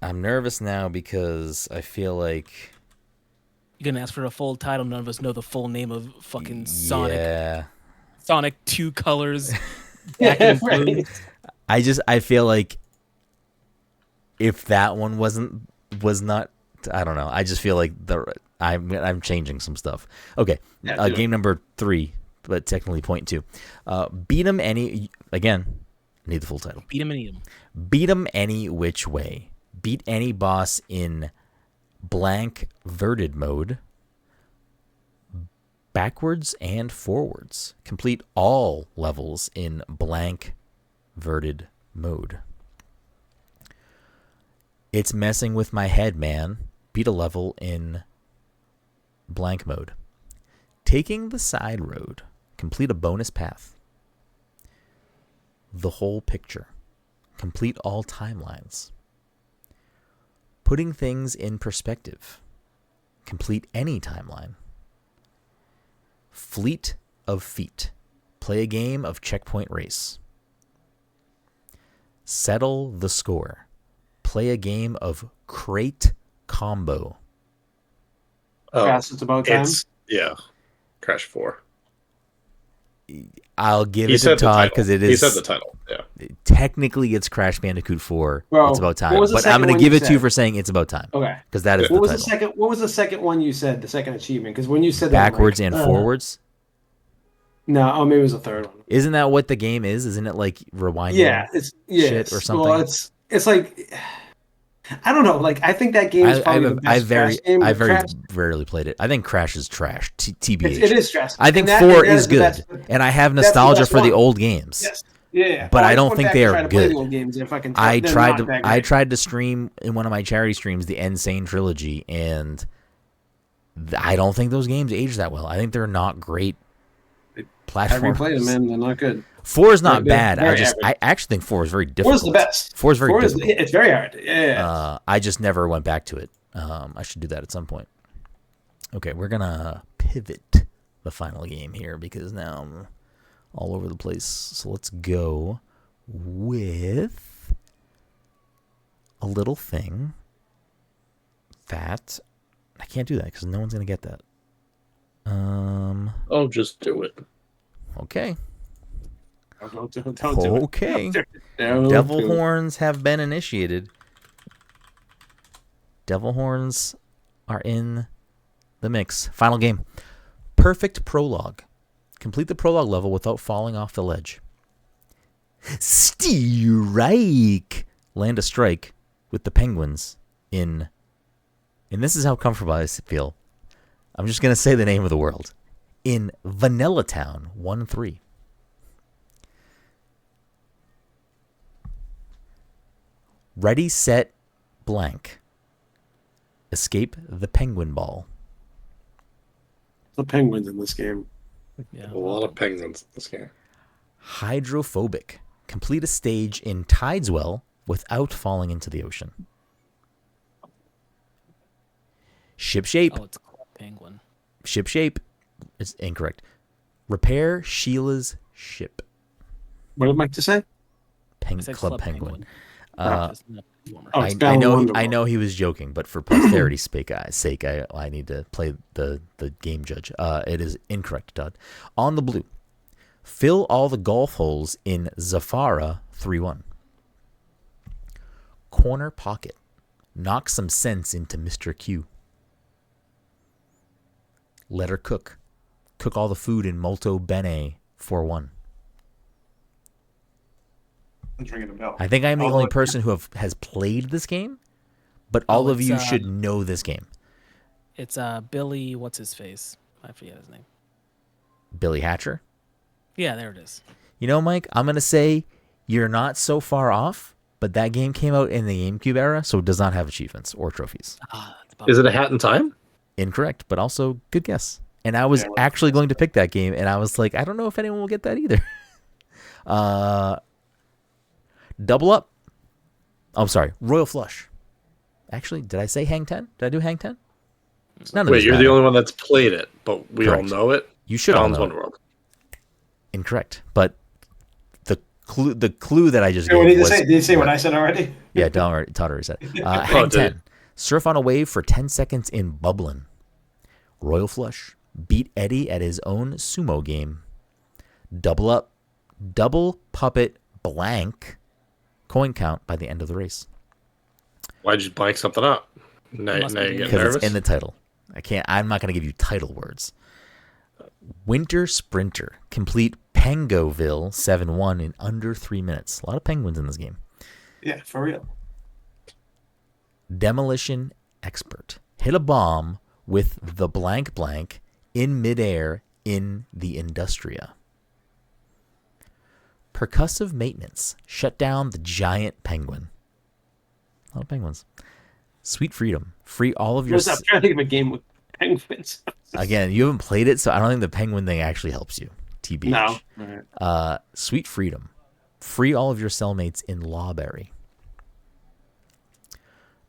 I'm nervous now because I feel like You're gonna ask for a full title. None of us know the full name of fucking Sonic. Yeah. Sonic Two Colors. Back in blue. I feel like if that one was not, I don't know. I just feel like I'm changing some stuff. Okay, Yeah, game number 3, but technically point 2. Beat 'em any again. Need the full title. Beat him and eat him. Beat 'em any which way. Beat any boss in blank verted mode. Backwards and forwards. Complete all levels in blank verted mode. It's messing with my head, man. Beat a level in blank mode. Taking the side road. Complete a bonus path. The whole picture. Complete all timelines. Putting things in perspective. Complete any timeline. Fleet of feet. Play a game of checkpoint race. Settle the score. Play a game of crate combo. Yes, it's about time. Yeah, Crash 4. I'll give He it to said the Todd title. because it He is said the title. Yeah. technically it's Crash Bandicoot 4. Well, it's about time. what was the But I'm second going one to give you it to you said? for saying it's about time Okay. because that is What the was title. the second? What was the second one you said? The second achievement? Because when you said that, I'm Backwards like, and forwards. No, maybe it was the third one. Isn't that what the game is? Isn't it like rewinding? Yeah, it's shit or something? Well, it's like I don't know. Like I think that game is probably the best Crash game. I but very Crash, rarely played it. I think Crash is trash. TBH. it is stressful. I think And 4 and that is the good, best- and I have that's the nostalgia best for the one. old games. Yes. Yeah. But Oh, I just don't went think back they and are tried to play good. the old games. They're fucking I they're tried not to that I great. tried to stream in one of my charity streams the Insane trilogy, and I don't think those games age that well. I think they're not great I platformers. replayed them, man. They're not good. 4 is not They're bad. very I actually think 4 is very difficult. 4 is the best. 4 is very 4 is difficult. it's very hard. Yeah. I just never went back to it. I should do that at some point. Okay, we're gonna pivot the final game here because now I'm all over the place. So let's go with a little thing that. I can't do that because no one's going to get that. Oh, just do it. Okay. Don't do it. Okay. Don't Devil do it. horns have been initiated. Devil horns are in the mix. Final game. Perfect prologue. Complete the prologue level without falling off the ledge. Strike. Land a strike with the penguins in. And this is how comfortable I feel. I'm just going to say the name of the world. In Vanilla Town 1-3. Ready, set, blank. Escape the penguin ball. The penguins in this game. Yeah. A lot of penguins in this game. Hydrophobic. Complete a stage in Tideswell without falling into the ocean. Ship shape. Oh, it's Club Penguin. Ship shape. It's incorrect. Repair Sheila's ship. What would Mike to say? I said Club Penguin. Just not warmer. Oh, it's I Battle know. Wonderworld. I know he was joking, but for posterity's sake, I need to play the game judge. It is incorrect, Todd. On the blue, fill all the golf holes in Zafara 3-1. Corner pocket, knock some sense into Mr. Q. Let her cook, cook all the food in Molto Bene 4-1. I'm ringing a bell. I think I'm the only person who has played this game, but all of it's, you should know this game. It's Billy. What's his face? I forget his name. Billy Hatcher. Yeah, there it is. You know, Mike, I'm going to say you're not so far off, but that game came out in the GameCube era, so it does not have achievements or trophies. Is it a Hat in Time? Incorrect, but also good guess. And I was actually going to pick that game, and I was like, I don't know if anyone will get that either. Double Up. Oh, I'm sorry. Royal Flush. Actually, did I say Hang 10? Did I do Hang 10? Wait, you're the only one that's played it, but we Correct. all know it? You should all Alan's know it. Wonderworld. Incorrect. But the clue that I just What gave did you was... say? Did you say what I said already? Yeah, Todd already said. Hang 10. Surf on a wave for 10 seconds in Bublin. Royal Flush. Beat Eddie at his own sumo game. Double Up. Double Puppet Blank. Coin count by the end of the race. Why'd you blank something up? Now you get Because nervous? it's in the title. I'm not going to give you title words. Winter Sprinter. Complete Pengoville 7-1 in under 3 minutes. A lot of penguins in this game. Yeah, for real. Demolition Expert. Hit a bomb with the blank blank in midair in the Industria. Percussive Maintenance. Shut down the giant penguin. A lot of penguins. Sweet Freedom. Free all of your... I'm trying to think of a game with penguins. Again, you haven't played it, so I don't think the penguin thing actually helps you. TBH. No. All right. Sweet Freedom. Free all of your cellmates in Lawberry.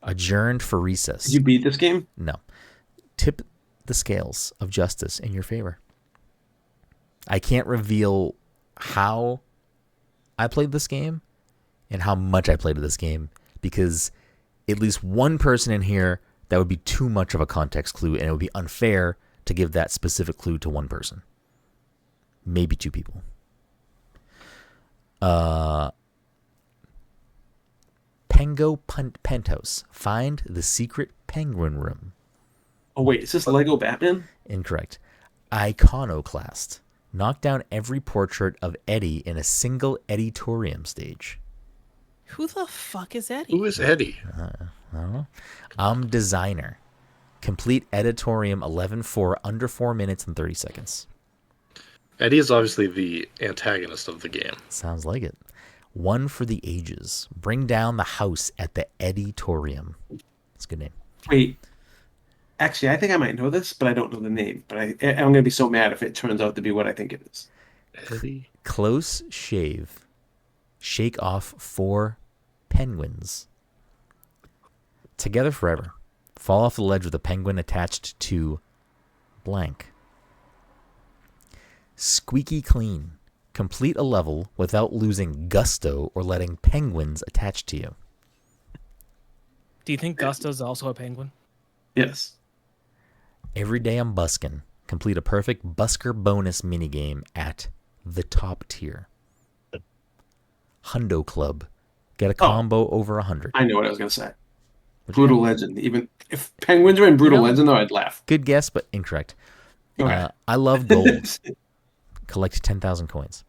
Adjourned for recess. Did you beat this game? No. Tip the scales of justice in your favor. I can't reveal how I played this game and how much I played this game because at least one person in here, that would be too much of a context clue and it would be unfair to give that specific clue to one person. Maybe two people. Pengo Penthouse. Find the secret penguin room. Oh, wait. Is this Lego Batman? Incorrect. Iconoclast. Knock down every portrait of Eddie in a single editorium stage. Who the fuck is Eddie? Who is Eddie? I don't know. I'm Designer. Complete editorium 11-4 under 4 minutes and 30 seconds. Eddie is obviously the antagonist of the game. Sounds like it. One for the ages. Bring down the house at the editorium. That's a good name. Wait. Actually, I think I might know this, but I don't know the name. But I'm going to be so mad if it turns out to be what I think it is. Eddie? Close shave. Shake off 4 penguins. Together forever. Fall off the ledge with a penguin attached to blank. Squeaky clean. Complete a level without losing gusto or letting penguins attach to you. Do you think Gusto's also a penguin? Yes. Every day I'm busking. Complete a perfect busker bonus minigame at the top tier. Hundo Club. Get a combo over 100. I know what I was going to say. Brutal Legend. Even if Penguins were in Brutal Legend, though, I'd laugh. Good guess, but incorrect. Okay. I love gold. Collect 10,000 coins.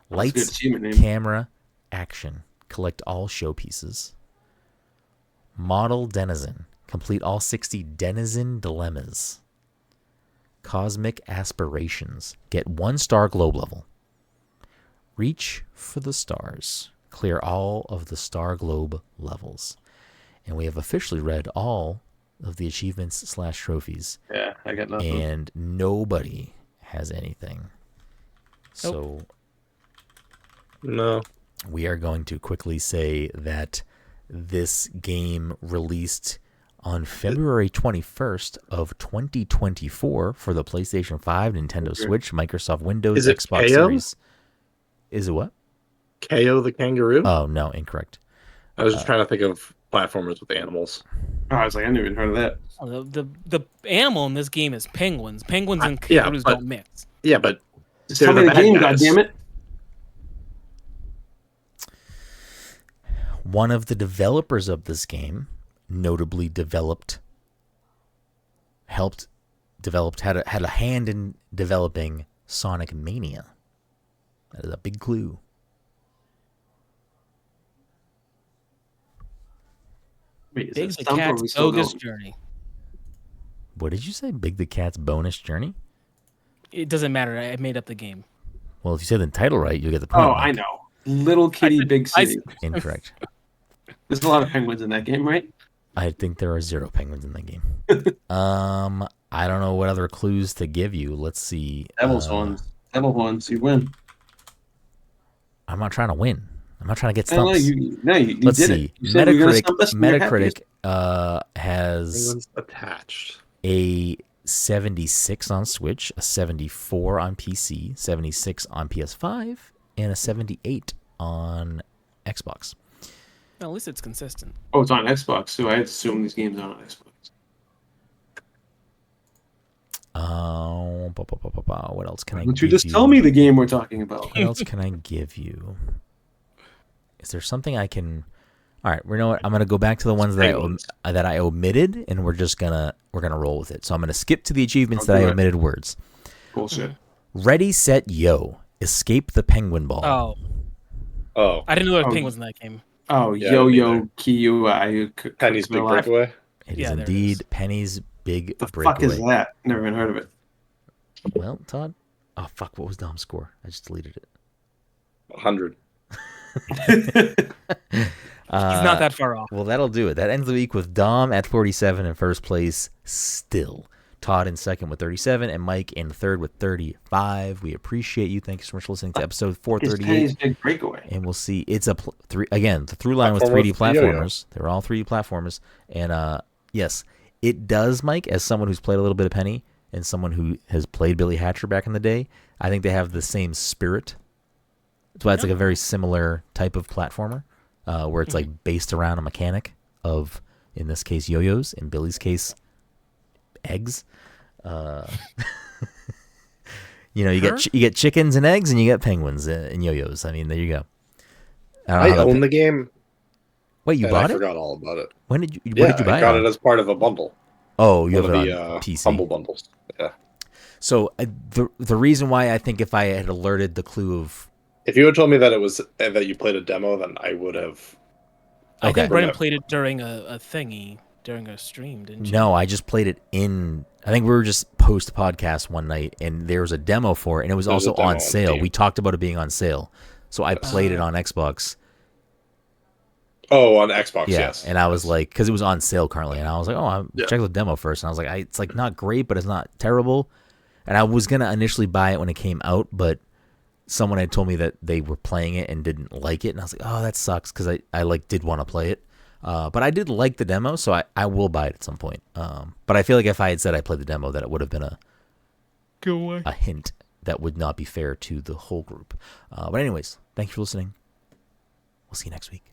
Lights, camera, action. Collect all showpieces. Model Denizen. Complete all 60 Denizen Dilemmas. Cosmic Aspirations. Get 1-star globe level. Reach for the stars. Clear all of the star globe levels. And we have officially read all of the achievements / trophies. Yeah, I got nothing. And nobody has anything. So no. We are going to quickly say that this game released on February 21st of 2024 for the PlayStation 5, Nintendo Switch, Microsoft Windows, Xbox Series. Is it what? KO the Kangaroo? Oh, no, incorrect. I was just trying to think of platformers with animals. Oh, I was like, I never even heard of that. Oh, the animal in this game is penguins. Penguins and kangaroos don't mix. Yeah, but just tell me the game, goddammit. One of the developers of this game notably had a hand in developing Sonic Mania. That is a big clue. Wait, Big the Cat's Bogus Journey. What did you say? Big the Cat's Bonus Journey? It doesn't matter. I made up the game. Well, if you say the title right, you'll get the point. Oh, I know. Little Kitty Big City. Incorrect. There's a lot of penguins in that game, right? I think there are 0 penguins in that game. I don't know what other clues to give you. Let's see. Devil's horns. Devil horns. You win. I'm not trying to win. I'm not trying to get stumps. Let's see. Metacritic has attached a 76 on Switch, a 74 on PC, 76 on PS5, and a 78 on Xbox. Well, at least it's consistent. Oh, it's on Xbox too. I assume these games are on Xbox. What else can I? Would you just tell me the game we're talking about? What else can I give you? Is there something I can? All right, you know what? I'm gonna go back to the ones that I omitted, and we're gonna roll with it. So I'm gonna skip to the achievements that I omitted words. Bullshit. Ready, set, yo! Escape the penguin ball. Oh! I didn't know there were penguins in that game. Oh, yeah, Yo-Yo Kiyu. Penny's Big Breakaway. It is indeed Penny's Big Breakaway. The fuck is that? Never even heard of it. Well, Todd. Oh fuck! What was Dom's score? I just deleted it. 100. He's not that far off. Well, that'll do it. That ends the week with Dom at 47 in first place still. Todd in second with 37, and Mike in third with 35. We appreciate you. Thank you so much for listening to episode 438. Big Breakaway. And we'll see. It's the through line with 3D platformers. They're all 3D platformers. And yes, it does, Mike, as someone who's played a little bit of Penny and someone who has played Billy Hatcher back in the day, I think they have the same spirit. That's why it's like a very similar type of platformer, where it's like based around a mechanic of, in this case, yo-yos. In Billy's case, eggs. You get chickens and eggs, and you get penguins and yo-yos. I mean, there you go. I own the game. Wait, you bought it? I forgot all about it. When did you? What did you buy? I got it as part of a bundle. Oh, you have it on PC. Humble bundles. Yeah. So the reason why I think if I had alerted the clue of, if you had told me that it was that you played a demo, then I would have. I think Brenden played it during a thingy, during a stream, didn't you? No, I just played it in. I think we were just post podcast one night, and there was a demo for it, and it was also on sale. We talked about it being on sale, so I played it on Xbox. Oh, on Xbox, yes. And I was like, because it was on sale currently, and I was like, oh, check the demo first, and I was like, it's like not great, but it's not terrible. And I was gonna initially buy it when it came out, but someone had told me that they were playing it and didn't like it, and I was like, oh, that sucks, because I like did want to play it. But I did like the demo, so I will buy it at some point. But I feel like if I had said I played the demo, that it would have been a hint that would not be fair to the whole group. But anyways, thank you for listening. We'll see you next week.